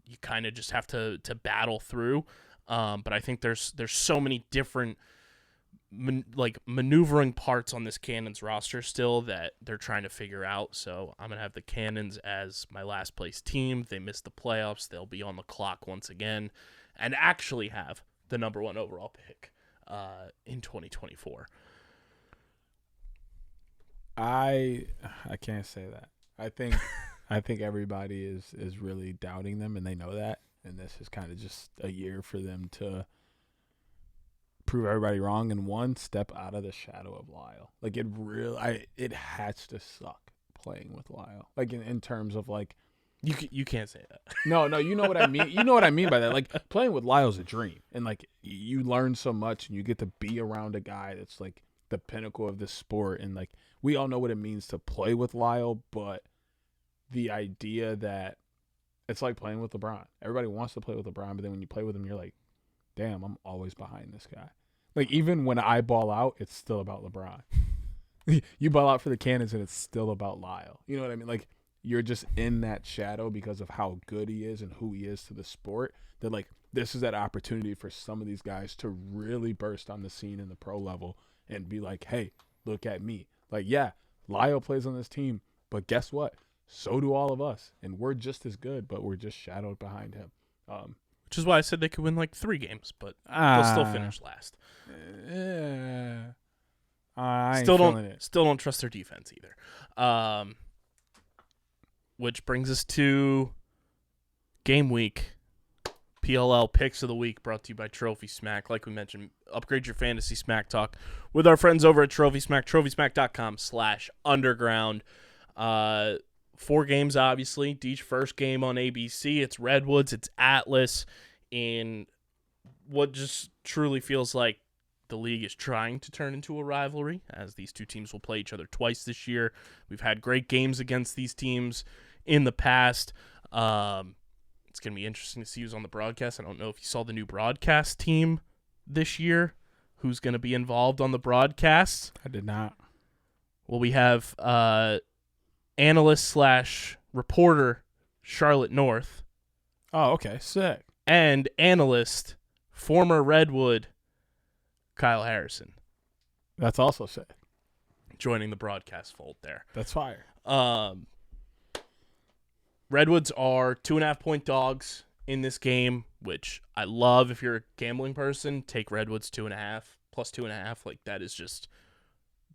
A: you kind of just have to battle through. But I think there's so many different maneuvering parts on this Cannons roster still that they're trying to figure out. So I'm going to have the Cannons as my last place team. They missed the playoffs. They'll be on the clock once again and actually have the number 1 overall pick in 2024.
C: I can't say that. I think everybody is really doubting them, and they know that. And this is kind of just a year for them to prove everybody wrong and one step out of the shadow of Lyle. Like, it has to suck playing with Lyle. Like in terms of like,
A: you can't say that.
C: No, you know what I mean. You know what I mean by that. Like, playing with Lyle's a dream, and like you learn so much, and you get to be around a guy that's like the pinnacle of this sport. And like, we all know what it means to play with Lyle, but the idea that it's like playing with LeBron. Everybody wants to play with LeBron, but then when you play with him, you're like, damn, I'm always behind this guy. Like, even when I ball out, it's still about LeBron. You ball out for the Cannons, and it's still about Lyle. You know what I mean? Like, you're just in that shadow because of how good he is and who he is to the sport, that like this is that opportunity for some of these guys to really burst on the scene in the pro level and be like, hey, look at me. Like, yeah, Lyle plays on this team, but guess what? So do all of us, and we're just as good, but we're just shadowed behind him.
A: Which is why I said they could win like 3 games, but they'll still finish last.
C: I
A: still don't trust their defense either. Which brings us to game week. PLL picks of the week brought to you by Trophy Smack. Like we mentioned, upgrade your fantasy smack talk with our friends over at Trophy Smack. TrophySmack.com/underground. 4 games, obviously. Deej first game on ABC. It's Redwoods. It's Atlas. In what just truly feels like the league is trying to turn into a rivalry, as these 2 teams will play each other twice this year. We've had great games against these teams in the past. It's going to be interesting to see who's on the broadcast. I don't know if you saw the new broadcast team this year, who's going to be involved on the broadcast.
C: I did not.
A: Well, we have analyst/reporter Charlotte North.
C: Oh, okay. Sick.
A: And analyst, former Redwood, Kyle Harrison.
C: That's also sick.
A: Joining the broadcast fold there.
C: That's fire.
A: Redwoods are 2.5-point dogs in this game, which I love. If you're a gambling person, take Redwoods 2.5 plus 2.5. Like, that is just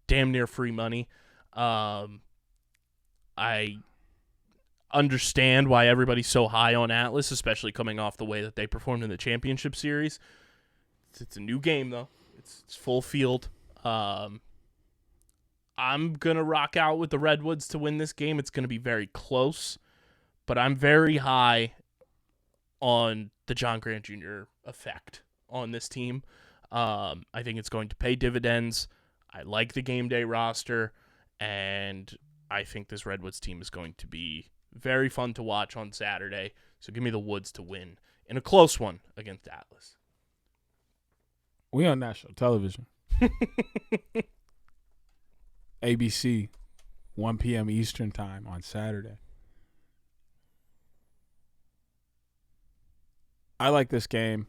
A: damn near free money. I understand why everybody's so high on Atlas, especially coming off the way that they performed in the championship series. It's a new game, though. It's full field. I'm going to rock out with the Redwoods to win this game. It's going to be very close, but I'm very high on the John Grant Jr. effect on this team. I think it's going to pay dividends. I like the game day roster, and I think this Redwoods team is going to be very fun to watch on Saturday. So give me the Woods to win in a close one against Atlas.
C: We on national television. ABC, 1 p.m. Eastern time on Saturday. I like this game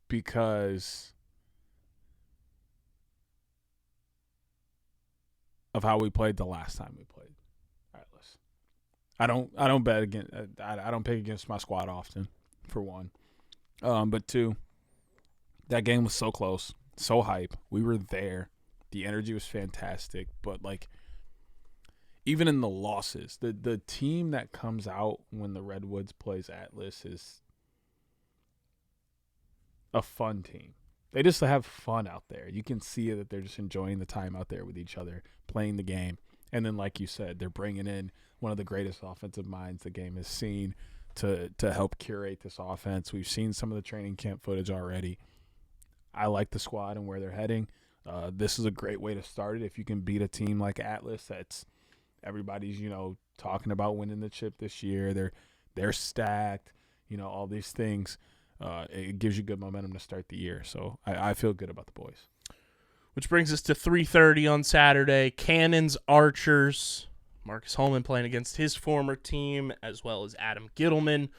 C: because of how we played the last time we played Atlas. I don't bet against. I don't pick against my squad often, for one. But two, that game was so close, so hype. We were there. The energy was fantastic. But, like, even in the losses, the team that comes out when the Redwoods plays Atlas is a fun team. They just have fun out there. You can see that they're just enjoying the time out there with each other, playing the game. And then, like you said, they're bringing in one of the greatest offensive minds the game has seen to help curate this offense. We've seen some of the training camp footage already. I like the squad and where they're heading. This is a great way to start it. If you can beat a team like Atlas, that's everybody's, talking about winning the chip this year. They're stacked, all these things. It gives you good momentum to start the year. So I feel good about the boys.
A: Which brings us to 3:30 on Saturday. Cannons, Archers. Marcus Holman playing against his former team, as well as Adam Gittleman.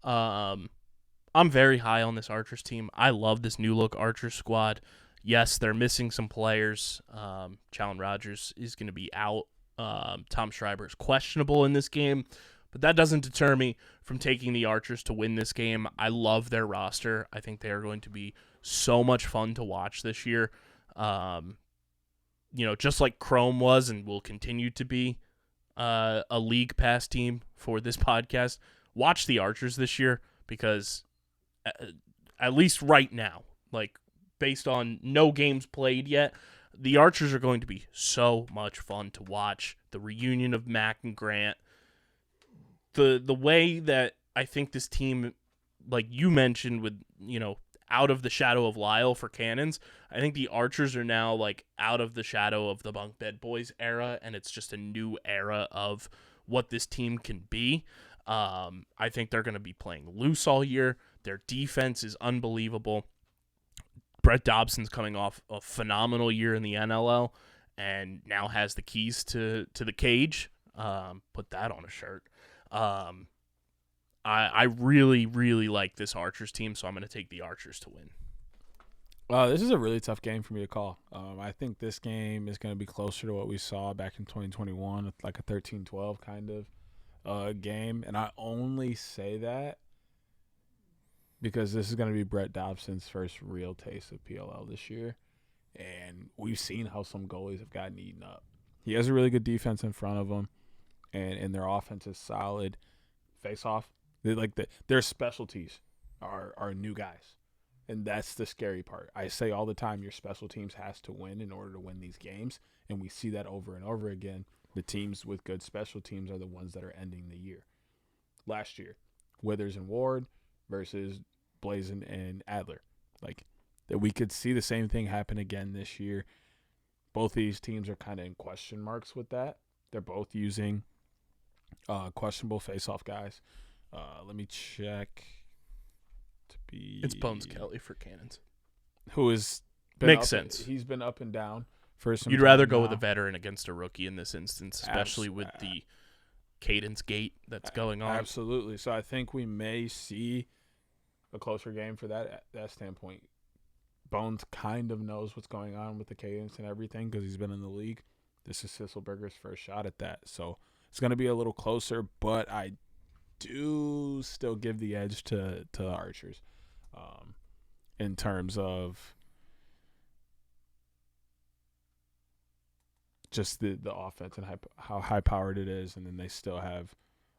A: I'm very high on this Archers team. I love this new-look Archers squad. Yes, they're missing some players. Challen Rogers is going to be out. Tom Schreiber is questionable in this game, but that doesn't deter me from taking the Archers to win this game. I love their roster. I think they are going to be so much fun to watch this year. Just like Chrome was and will continue to be a league pass team for this podcast. Watch the Archers this year because at least right now, like based on no games played yet, the Archers are going to be so much fun to watch. The reunion of Mac and Grant, the way that I think this team, like you mentioned with, out of the shadow of Lyle for Cannons, I think the Archers are now like out of the shadow of the Bunk Bed Boys era, and it's just a new era of what this team can be. I think they're going to be playing loose all year. Their defense is unbelievable. Brett Dobson's coming off a phenomenal year in the NLL and now has the keys to the cage. Put that on a shirt. I really, really like this Archers team, so I'm going to take the Archers to win.
C: This is a really tough game for me to call. I think this game is going to be closer to what we saw back in 2021, like a 13-12 kind of game. And I only say that because this is going to be Brett Dobson's first real taste of PLL this year. And we've seen how some goalies have gotten eaten up. He has a really good defense in front of him, and their offense is solid. Face-off, their specialties are new guys. And that's the scary part. I say all the time, your special teams has to win in order to win these games. And we see that over and over again. The teams with good special teams are the ones that are ending the year. Last year, Withers and Ward versus Blazin and Adler. That we could see the same thing happen again this year. Both these teams are kind of in question marks with that. They're both using questionable face-off guys. Let me check.
A: It's Bones Kelly for Cannons.
C: Who is
A: makes sense.
C: He's been up and down for some.
A: You'd
C: time
A: rather go
C: now.
A: with a veteran against a rookie in this instance, especially with the cadence gate that's going on.
C: Absolutely. So I think we may see a closer game for that standpoint. Bones kind of knows what's going on with the cadence and everything because he's been in the league. This is Sisselberger's first shot at that. So it's going to be a little closer, but I do still give the edge to the Archers in terms of just the offense and how high-powered it is, and then they still have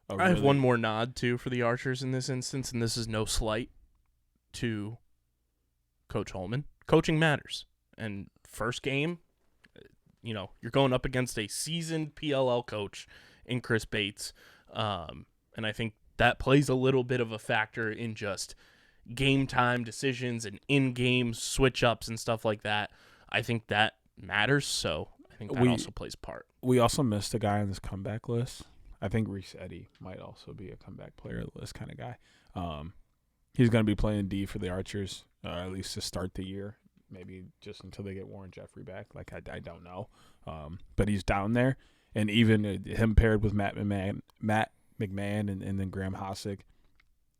A: I have one more nod, too, for the Archers in this instance, and this is no slight to Coach Holman. Coaching matters. And first game, you're going up against a seasoned PLL coach in Chris Bates. And I think that plays a little bit of a factor in just game time decisions and in-game switch-ups and stuff like that. I think that matters, so I think that also plays a part.
C: We also missed a guy on this comeback list. I think Reese Eddy might also be a comeback player list kind of guy. He's going to be playing D for the Archers, at least to start the year. Maybe just until they get Warren Jeffrey back. Like, I don't know. But he's down there. And even him paired with Matt McMahon and then Graham Hossick.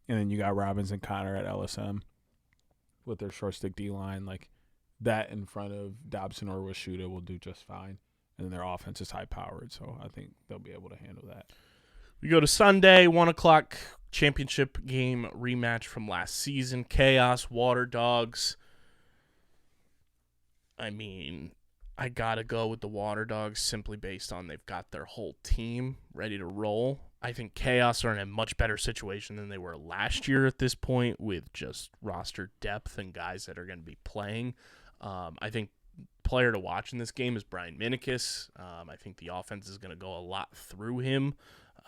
C: And then you got Robbins and Connor at LSM with their short stick D-line. Like, that in front of Dobson or Washuta will do just fine. And then their offense is high-powered, so I think they'll be able to handle that.
A: We go to Sunday, 1 o'clock championship game rematch from last season. Chaos, Water Dogs. I mean, I got to go with the Water Dogs simply based on they've got their whole team ready to roll. I think Chaos are in a much better situation than they were last year at this point with just roster depth and guys that are going to be playing. I think player to watch in this game is Brian Minikis. I think the offense is going to go a lot through him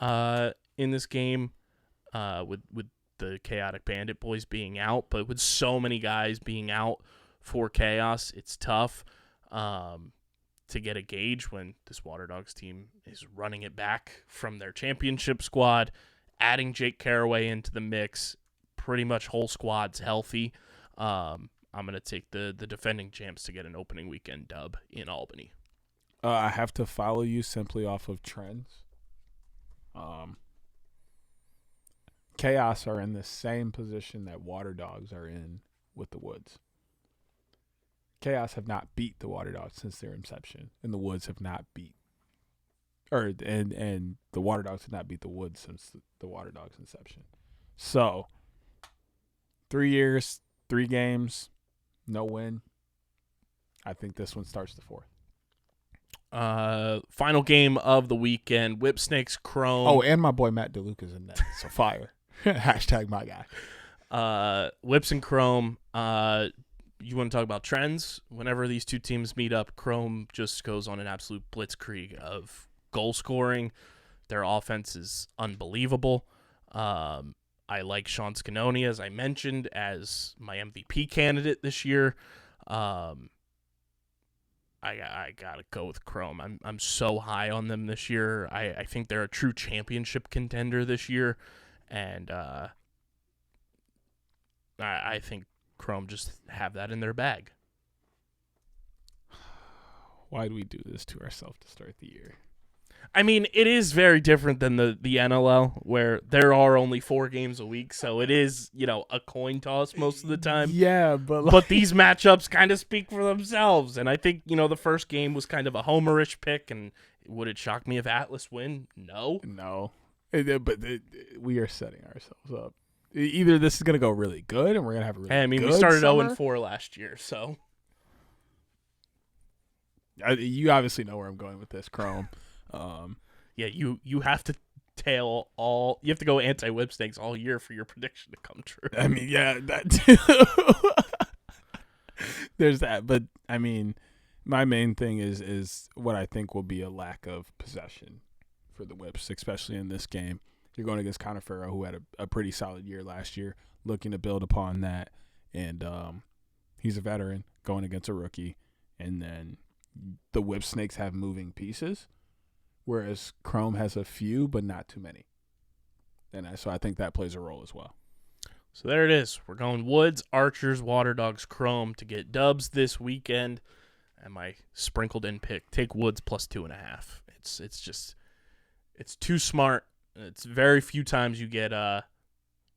A: in this game with the Chaotic Bandit boys being out. But with so many guys being out for Chaos, it's tough to get a gauge when this Water Dogs team is running it back from their championship squad, adding Jake Caraway into the mix, pretty much whole squad's healthy. I'm going to take the defending champs to get an opening weekend dub in Albany.
C: I have to follow you simply off of trends. Chaos are in the same position that Water Dogs are in with the Woods. Chaos have not beat the Water Dogs since their inception, and the Woods have not beat, and the Water Dogs have not beat the Woods since the Water Dogs' inception. So, 3 years, 3 games, no win. I think this one starts the 4th.
A: Final game of the weekend: Whipsnakes Chrome.
C: Oh, and my boy Matt DeLuca's in that, so fire. Hashtag my guy.
A: Whips and Chrome. You want to talk about trends? Whenever these two teams meet up, Chrome just goes on an absolute blitzkrieg of goal scoring. Their offense is unbelievable. I like Sean Scanoni, as I mentioned, as my MVP candidate this year. I gotta go with Chrome. I'm so high on them this year. I think they're a true championship contender this year, and I think Chrome just have that in their bag.
C: Why do we do this to ourselves to start the year?
A: I mean, it is very different than the NLL, where there are only 4 games a week, so it is, a coin toss most of the time.
C: Yeah, but
A: but these matchups kind of speak for themselves, and I think, the first game was kind of a homerish pick, and would it shock me if Atlas win? No.
C: But we are setting ourselves up. Either this is going to go really good, and we're going to have a really good
A: we started
C: summer.
A: 0-4 last year, so.
C: You obviously know where I'm going with this, Chrome.
A: Yeah, you have to you have to go anti-Whipsnakes all year for your prediction to come true.
C: I mean, yeah, that too. There's that. But, I mean, my main thing is what I think will be a lack of possession for the Whips, especially in this game. You're going against Connor Farrow, who had a pretty solid year last year, looking to build upon that. And he's a veteran going against a rookie. And then the Whipsnakes have moving pieces, whereas Chrome has a few, but not too many. And so I think that plays a role as well.
A: So there it is. We're going Woods, Archers, Water Dogs, Chrome to get dubs this weekend. And my sprinkled in pick, take Woods plus 2.5. It's too smart. It's very few times you get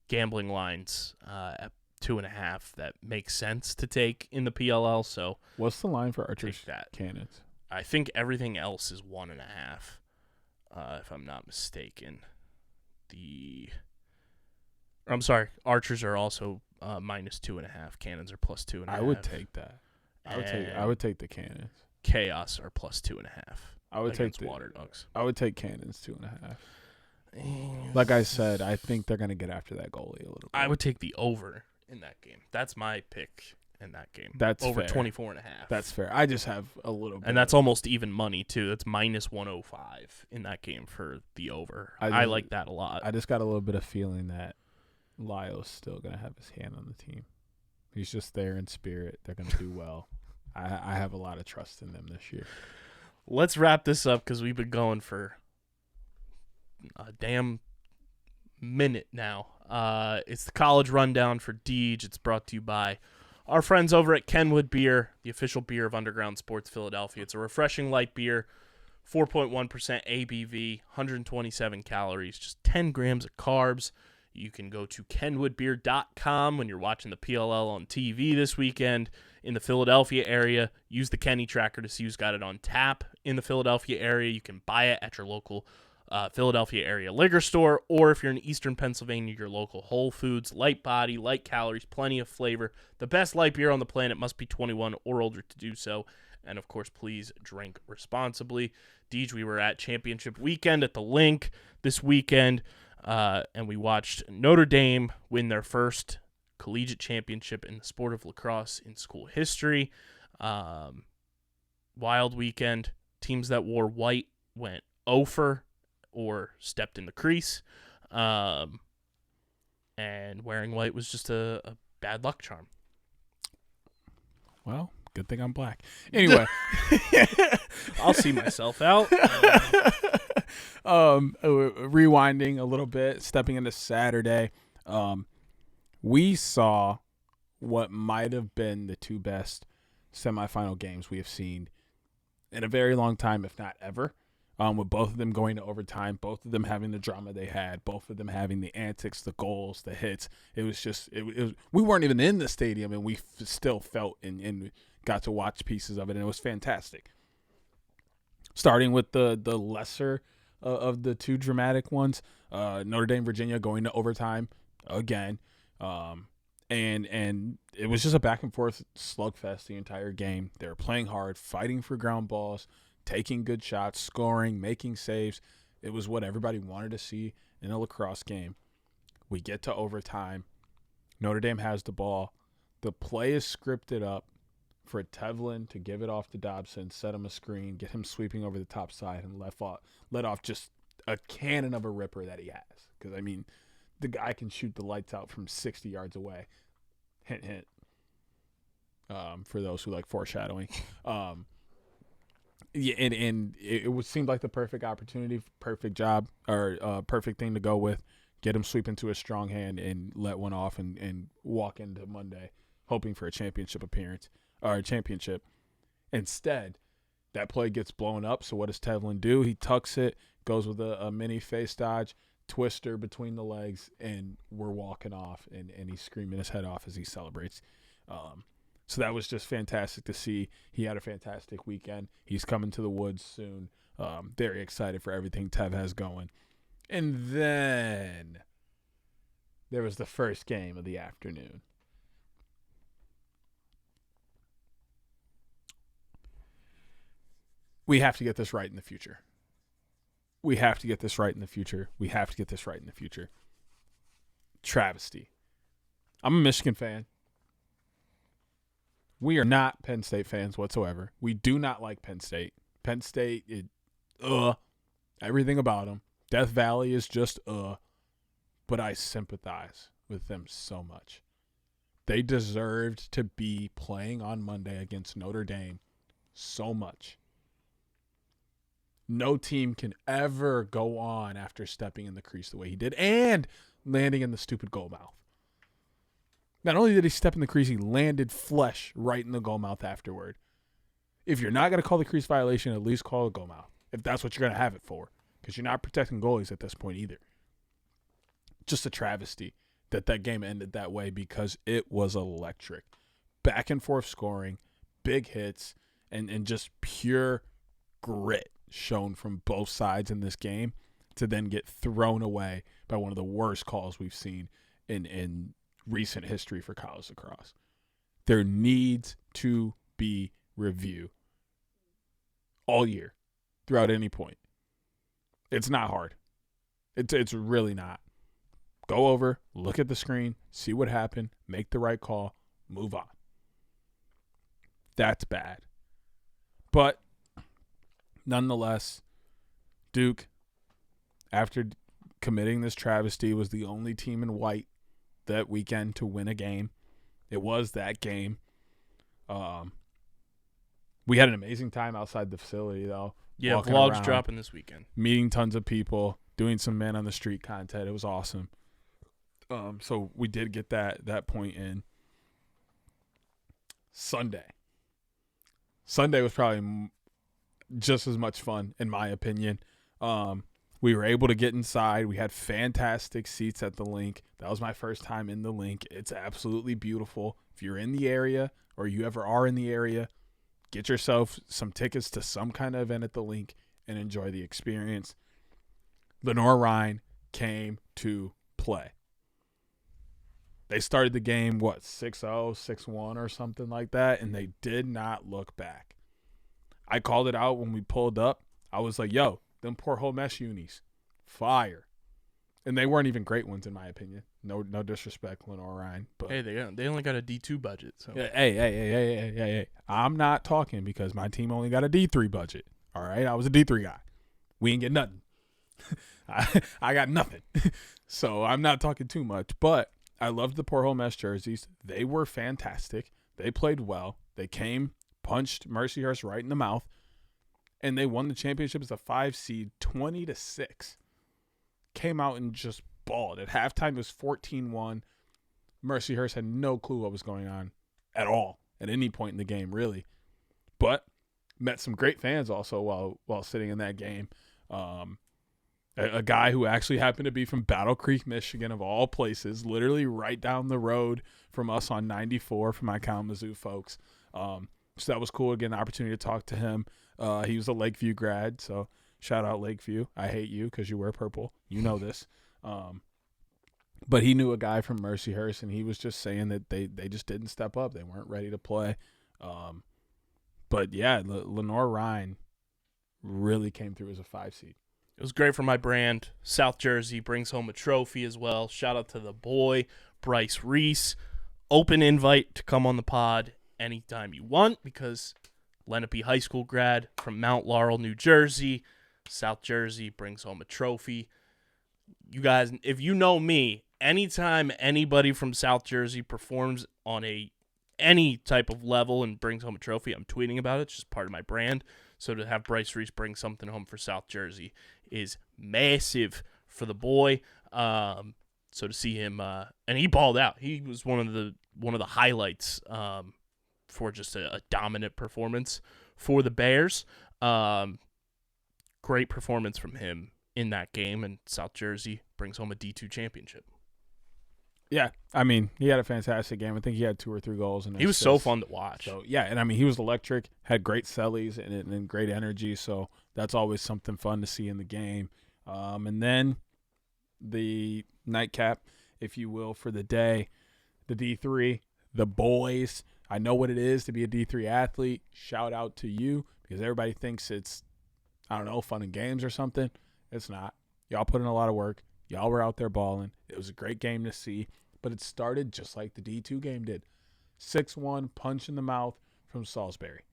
A: gambling lines at 2.5 that make sense to take in the PLL. So
C: what's the line for Archers Cannons?
A: I think everything else is 1.5, if I'm not mistaken. I'm sorry, Archers are also minus 2.5. Cannons are plus 2.5.
C: I would take that. I would take the Cannons.
A: Chaos are plus 2.5.
C: I would take
A: the Water Dogs.
C: I would take Cannons 2.5. Like I said, I think they're going to get after that goalie a little bit.
A: I would take the over in that game. That's my pick. in that game.
C: That's
A: over
C: fair.
A: 24 and a half.
C: That's fair. I just have a little bit.
A: And that's almost even money, too. That's minus 105 in that game for the over. I like that a lot.
C: I just got a little bit of feeling that Lyle's still going to have his hand on the team. He's just there in spirit. They're going to do well. I have a lot of trust in them this year.
A: Let's wrap this up because we've been going for a damn minute now. It's the college rundown for Deej. It's brought to you by our friends over at Kenwood Beer, the official beer of Underground Sports Philadelphia. It's a refreshing light beer, 4.1% ABV, 127 calories, just 10 grams of carbs. You can go to kenwoodbeer.com when you're watching the PLL on TV this weekend in the Philadelphia area. Use the Kenny tracker to see who's got it on tap in the Philadelphia area. You can buy it at your local Philadelphia area liquor store, or if you're in Eastern Pennsylvania, your local Whole Foods. Light body, light calories, plenty of flavor. The best light beer on the planet. Must be 21 or older to do so. And, of course, please drink responsibly. Deej, we were at championship weekend at the Link this weekend, and we watched Notre Dame win their first collegiate championship in the sport of lacrosse in school history. Wild weekend. Teams that wore white went 0 or stepped in the crease. And wearing white was just a bad luck charm.
C: Well, good thing I'm black. Anyway.
A: I'll see myself out.
C: Rewinding a little bit, stepping into Saturday, we saw what might have been the two best semifinal games we have seen in a very long time, if not ever. With both of them going to overtime, both of them having the drama they had, both of them having the antics, the goals, the hits. It was just, it was, we weren't even in the stadium, and we still felt and got to watch pieces of it, and it was fantastic. Starting with the lesser of the two dramatic ones, Notre Dame, Virginia going to overtime again. And it was just a back and forth slugfest the entire game. They were playing hard, fighting for ground balls, taking good shots, scoring, making saves. It was what everybody wanted to see in a lacrosse game. We get to overtime. Notre Dame has the ball. The play is scripted up for Tevlin to give it off to Dobson, set him a screen, get him sweeping over the top side, and let off just a cannon of a ripper that he has. Because, I mean, the guy can shoot the lights out from 60 yards away. Hint, hint. For those who like foreshadowing. Yeah, and it seemed like the perfect opportunity, perfect job, or perfect thing to go with. Get him sweep into a strong hand and let one off and walk into Monday hoping for a championship appearance or a championship. Instead, that play gets blown up. So what does Tevlin do? He tucks it, goes with a mini face dodge, twister between the legs, and we're walking off, and he's screaming his head off as he celebrates. So that was just fantastic to see. He had a fantastic weekend. He's coming to the woods soon. Very excited for everything Tev has going. And then there was the first game of the afternoon. We have to get this right in the future. We have to get this right in the future. We have to get this right in the future. Travesty. I'm a Michigan fan. We are not Penn State fans whatsoever. We do not like Penn State. Penn State, everything about them. Death Valley is just but I sympathize with them so much. They deserved to be playing on Monday against Notre Dame so much. No team can ever go on after stepping in the crease the way he did and landing in the stupid goal mouth. Not only did he step in the crease, he landed flesh right in the goal mouth afterward. If you're not going to call the crease violation, at least call a goal mouth, if that's what you're going to have it for, because you're not protecting goalies at this point either. Just a travesty that game ended that way because it was electric. Back and forth scoring, big hits, and just pure grit shown from both sides in this game to then get thrown away by one of the worst calls we've seen in recent history for college lacrosse. There needs to be review all year, throughout any point. It's not hard. It's really not. Go over, look at the screen, see what happened, make the right call, move on. That's bad. But nonetheless, Duke, after committing this travesty, was the only team in white that weekend to win a game. It was that game. We had an amazing time outside the facility, though.
A: Yeah,
C: walking
A: vlogs
C: around,
A: dropping this weekend.
C: meeting tons of people, doing some man on the street content. It was awesome. So we did get that point in. Sunday was probably just as much fun, in my opinion. We were able to get inside. We had fantastic seats at the link. That was my first time in the link. It's absolutely beautiful. If you're in the area or you ever are in the area, get yourself some tickets to some kind of event at the link and enjoy the experience. Lenore Ryan came to play. They started the game, 6-0, 6-1 or something like that, and they did not look back. I called it out when we pulled up. I was like, yo, them Port Hull Mesh unis, fire. And they weren't even great ones, in my opinion. No disrespect, Lenore Ryan. But
A: Hey, they only got a D2 budget. So
C: Hey. I'm not talking because my team only got a D3 budget. All right? I was a D3 guy. We ain't get nothing. I got nothing. So I'm not talking too much. But I loved the Port Hull Mesh jerseys. They were fantastic. They played well. They came, punched Mercyhurst right in the mouth, and they won the championship as a 5 seed, 20-6. Came out and just balled. At halftime, it was 14-1. Mercyhurst had no clue what was going on at all at any point in the game, really. But met some great fans also while sitting in that game. A guy who actually happened to be from Battle Creek, Michigan, of all places, literally right down the road from us on 94 from my Kalamazoo folks. So that was cool to get an opportunity to talk to him. He was a Lakeview grad, so shout out Lakeview. I hate you because you wear purple. You know this. But he knew a guy from Mercyhurst, and he was just saying that they just didn't step up. They weren't ready to play. But, yeah, Lenore Ryan really came through as a 5 seed.
A: it was great for my brand. South Jersey brings home a trophy as well. Shout out to the boy, Bryce Reese. Open invite to come on the pod anytime you want because Lenape High School grad from Mount Laurel, New Jersey. South Jersey brings home a trophy. You guys, if you know me, anytime anybody from South Jersey performs on any type of level and brings home a trophy, I'm tweeting about it. It's just part of my brand. So to have Bryce Reese bring something home for South Jersey is massive for the boy. So to see him, and he balled out. He was one of the highlights for just a dominant performance for the Bears. Great performance from him in that game, and South Jersey brings home a D2 championship.
C: Yeah, I mean, he had a fantastic game. I think he had 2 or 3 goals. And
A: he was so fun to watch.
C: So, yeah, and I mean, he was electric, had great sellies and great energy, so that's always something fun to see in the game. And then the nightcap, if you will, for the day, the D3, the boys. I know what it is to be a D3 athlete. Shout out to you because everybody thinks it's, I don't know, fun and games or something. It's not. Y'all put in a lot of work. Y'all were out there balling. It was a great game to see, but it started just like the D2 game did. 6-1 punch in the mouth from Salisbury.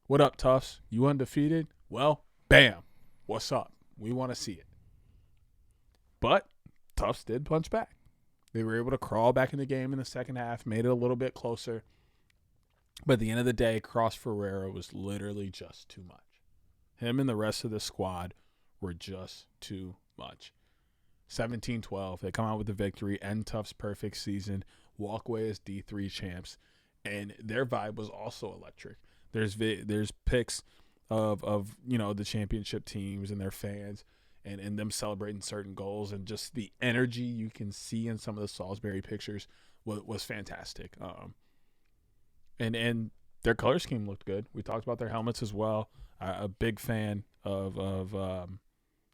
C: What up, Tufts? You undefeated? Well, bam. What's up? We want to see it. But Tufts did punch back. They were able to crawl back in the game in the second half, made it a little bit closer. But at the end of the day, Cross Ferreira was literally just too much. Him and the rest of the squad were just too much. 17-12. They come out with the victory. End Tufts' perfect season. Walk away as D3 champs. And their vibe was also electric. There's pics of the championship teams and their fans and them celebrating certain goals, and just the energy you can see in some of the Salisbury pictures was fantastic. And their color scheme looked good. We talked about their helmets as well. A big fan of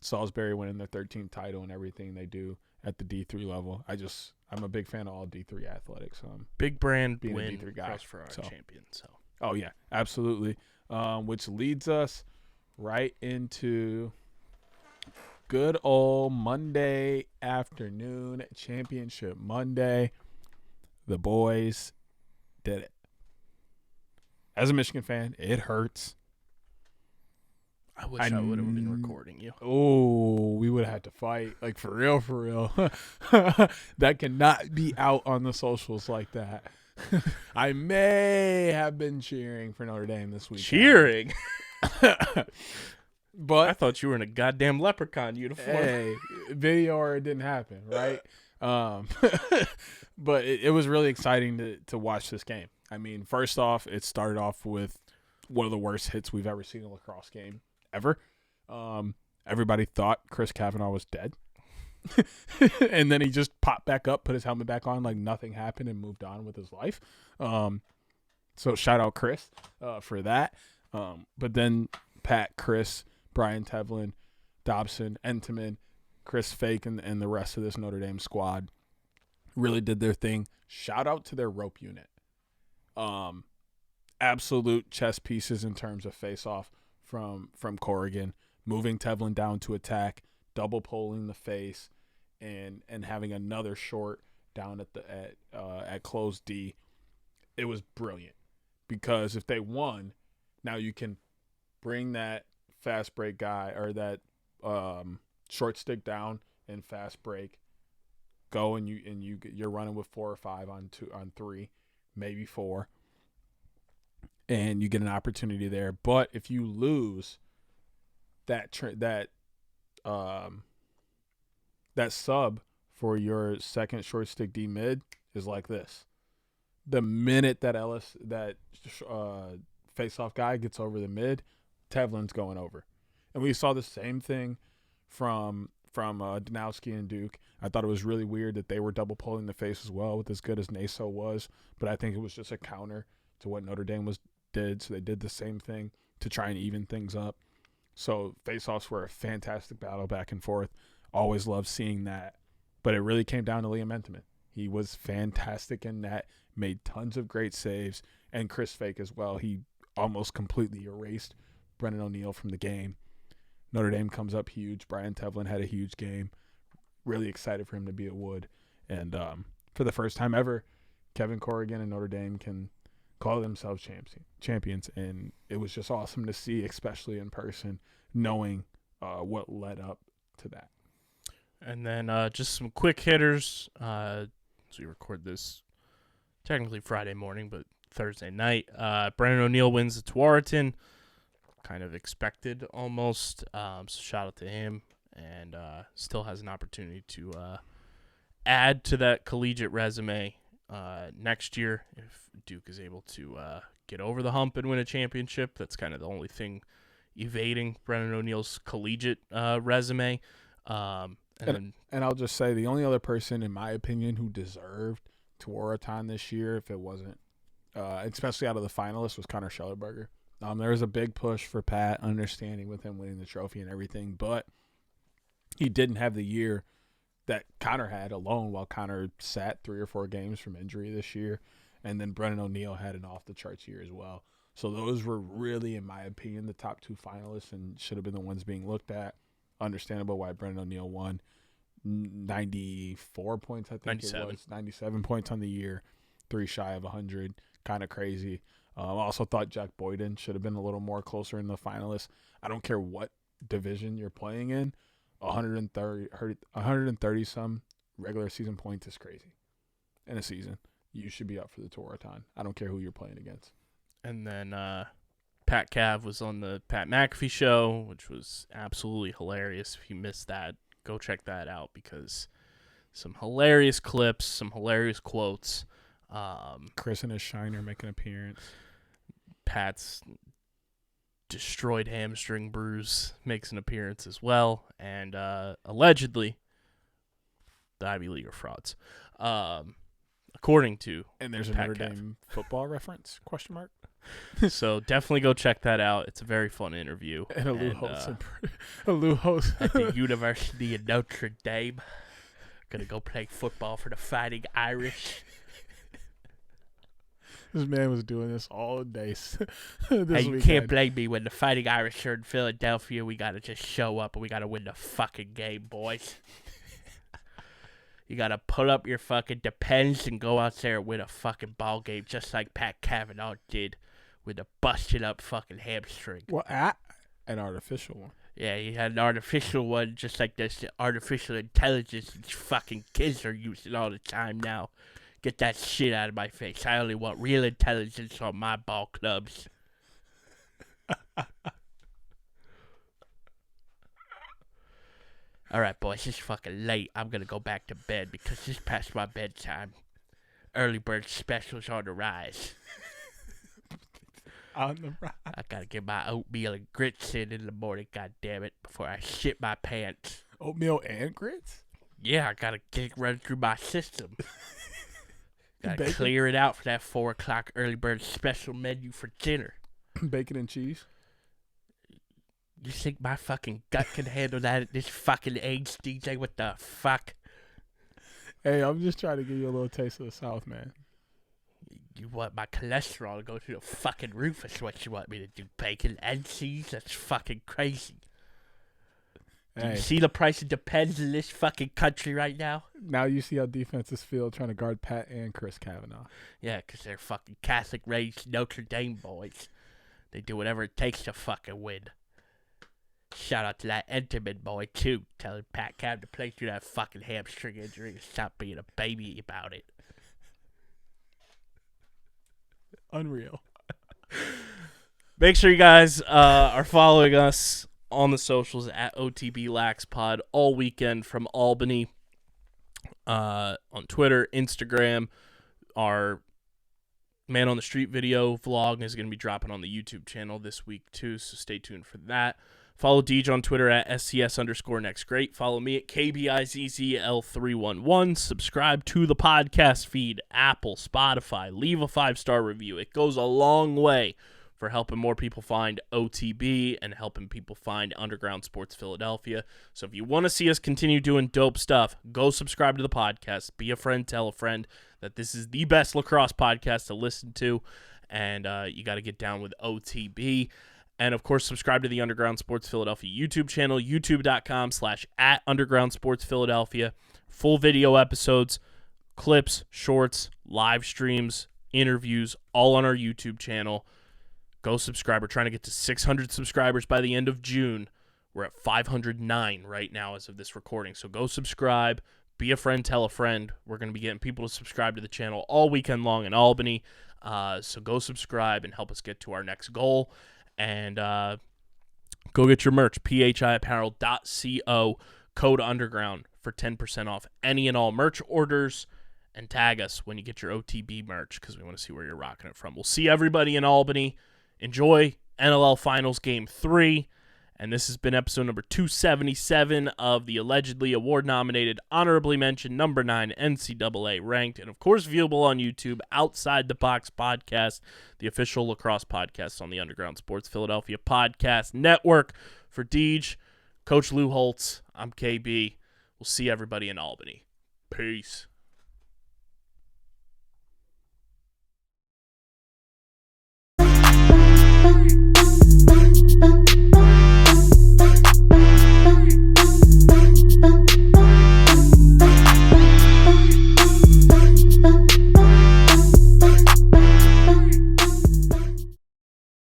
C: Salisbury winning their 13th title and everything they do at the D3 level. I'm a big fan of all D3 athletics.
A: Big brand
C: being
A: win
C: a D3 guy
A: for our champion. So.
C: Oh yeah, absolutely. Which leads us right into good old Monday afternoon, Championship Monday. The boys did it. as a Michigan fan, it hurts.
A: I wish I would have been recording you.
C: Oh, we would have had to fight. Like, for real, for real. That cannot be out on the socials like that. I may have been cheering for Notre Dame this week.
A: Cheering?
C: But
A: I thought you were in a goddamn leprechaun uniform.
C: hey, video or it didn't happen, right? But it was really exciting to watch this game. I mean, first off, it started off with one of the worst hits we've ever seen in a lacrosse game ever. Everybody thought Chris Kavanaugh was dead. And then he just popped back up, put his helmet back on like nothing happened, and moved on with his life. So shout out Chris for that. But then Pat, Chris, Brian Tevlin, Dobson, Entenmann, Chris Fake, and the rest of this Notre Dame squad really did their thing. Shout out to their rope unit. Absolute chess pieces in terms of face-off from Corrigan, moving Tevlin down to attack, double pulling the face, and having another short down at close D. It was brilliant because if they won, now you can bring that fast break guy or that short stick down and fast break, go and you're running with 4 or 5 on 3, maybe 4. And you get an opportunity there. But if you lose, that sub for your second short stick D mid is like this. The minute that face-off guy gets over the mid, Tevlin's going over. And we saw the same thing from Danowski and Duke. I thought it was really weird that they were double pulling the face as well, with as good as Naso was. But I think it was just a counter to what Notre Dame did. So they did the same thing to try and even things up. So face-offs were a fantastic battle back and forth. Always loved seeing that. But it really came down to Liam Entenmann. He was fantastic in that, made tons of great saves, and Chris Fake as well. He almost completely erased Brennan O'Neill from the game. Notre Dame comes up huge. Brian Tevlin had a huge game. Really excited for him to be at Wood. And for the first time ever, Kevin Corrigan and Notre Dame can call themselves champions. And it was just awesome to see, especially in person, knowing what led up to that.
A: And then just some quick hitters. So we record this technically Friday morning, but Thursday night. Brennan O'Neill wins the Tewaaraton. Kind of expected almost. So shout out to him. And still has an opportunity to add to that collegiate resume next year if Duke is able to get over the hump and win a championship. That's kind of the only thing evading Brennan O'Neill's collegiate resume. And
C: I'll just say the only other person, in my opinion, who deserved Tewaaraton this year, if it wasn't, especially out of the finalists, was Connor Schellerberger. There was a big push for Pat, understanding with him winning the trophy and everything, but he didn't have the year that Connor had alone, while Connor sat 3 or 4 games from injury this year, and then Brennan O'Neill had an off-the-charts year as well. So those were really, in my opinion, the top 2 finalists and should have been the ones being looked at. Understandable why Brennan O'Neill won. 94 points, I think
A: 97.
C: It was. 97 points on the year, 3 shy of 100. Kind of crazy. I also thought Jack Boyden should have been a little more closer in the finalists. I don't care what division you're playing in. 130 some regular season points is crazy in a season. You should be up for the Tewaaraton. I don't care who you're playing against.
A: And then Pat Cav was on the Pat McAfee show, which was absolutely hilarious. If you missed that, go check that out because some hilarious clips, some hilarious quotes.
C: Chris and his Shiner make an appearance.
A: Pat's destroyed hamstring bruise makes an appearance as well. And allegedly, the Ivy League are frauds. According to
C: And there's a
A: Pat
C: Notre
A: Cav.
C: Dame football reference, question mark?
A: So definitely go check that out. It's a very fun interview.
C: And a Lou host.
A: At the University of Notre Dame. Gonna go play football for the Fighting Irish.
C: This man was doing this all day this
A: Hey, you
C: weekend.
A: can't blame me when the Fighting Irish are in Philadelphia. We gotta just show up and we gotta win the fucking game, boys. You gotta pull up your fucking depends and go out there and win a fucking ball game, just like Pat Cavanaugh did with a busted up fucking hamstring.
C: Well, an artificial one.
A: Yeah, he had an artificial one, just like this artificial intelligence these fucking kids are using all the time now. Get that shit out of my face. I only want real intelligence on my ball clubs. All right, boys, it's fucking late. I'm going to go back to bed because it's past my bedtime. Early bird specials on the rise.
C: On the rise.
A: I got to get my oatmeal and grits in the morning, goddammit, before I shit my pants.
C: Oatmeal and grits?
A: Yeah, I got to get it run through my system. Got to
C: Bacon?
A: clear it out for that 4 o'clock early bird special menu for dinner.
C: Bacon and cheese?
A: You think my fucking gut can handle that at this fucking age, DJ? What the fuck?
C: Hey, I'm just trying to give you a little taste of the South, man.
A: You want my cholesterol to go through the fucking roof? That's what you want me to do. Bacon and cheese? That's fucking crazy. Do you see the price of Depends in this fucking country right now?
C: Now you see how defenses feel trying to guard Pat and Chris Kavanaugh.
A: Yeah, because they're fucking Catholic-raised Notre Dame boys. They do whatever it takes to fucking win. Shout out to that Enterman boy, too, telling Pat Cav to play through that fucking hamstring injury and stop being a baby about it.
C: Unreal.
A: Make sure you guys are following us on the socials at otbunderground all weekend from Albany on Twitter, Instagram. Our Man on the Street video vlog is going to be dropping on the YouTube channel this week, too, so stay tuned for that. Follow Deej on Twitter at SCS_NextGreat. Follow me at KBIZZL311. Subscribe to the podcast feed, Apple, Spotify. Leave a 5-star review. It goes a long way for helping more people find OTB and helping people find Underground Sports Philadelphia. So if you want to see us continue doing dope stuff, go subscribe to the podcast. Be a friend, tell a friend that this is the best lacrosse podcast to listen to, and you got to get down with OTB. And, of course, subscribe to the Underground Sports Philadelphia YouTube channel, youtube.com/@UndergroundSportsPhiladelphia. Full video episodes, clips, shorts, live streams, interviews, all on our YouTube channel. Go subscribe. We're trying to get to 600 subscribers by the end of June. We're at 509 right now as of this recording. So go subscribe. Be a friend, tell a friend. We're going to be getting people to subscribe to the channel all weekend long in Albany. So go subscribe and help us get to our next goal. And go get your merch, phiapparel.co, code underground for 10% off any and all merch orders, and tag us when you get your OTB merch because we want to see where you're rocking it from. We'll see everybody in Albany. Enjoy NLL Finals Game 3. And this has been episode number 277 of the allegedly award-nominated, honorably mentioned, number 9 NCAA ranked, and of course viewable on YouTube, Outside the Box Podcast, the official lacrosse podcast on the Underground Sports Philadelphia Podcast Network. For Deej, Coach Lou Holtz, I'm KB. We'll see everybody in Albany. Peace.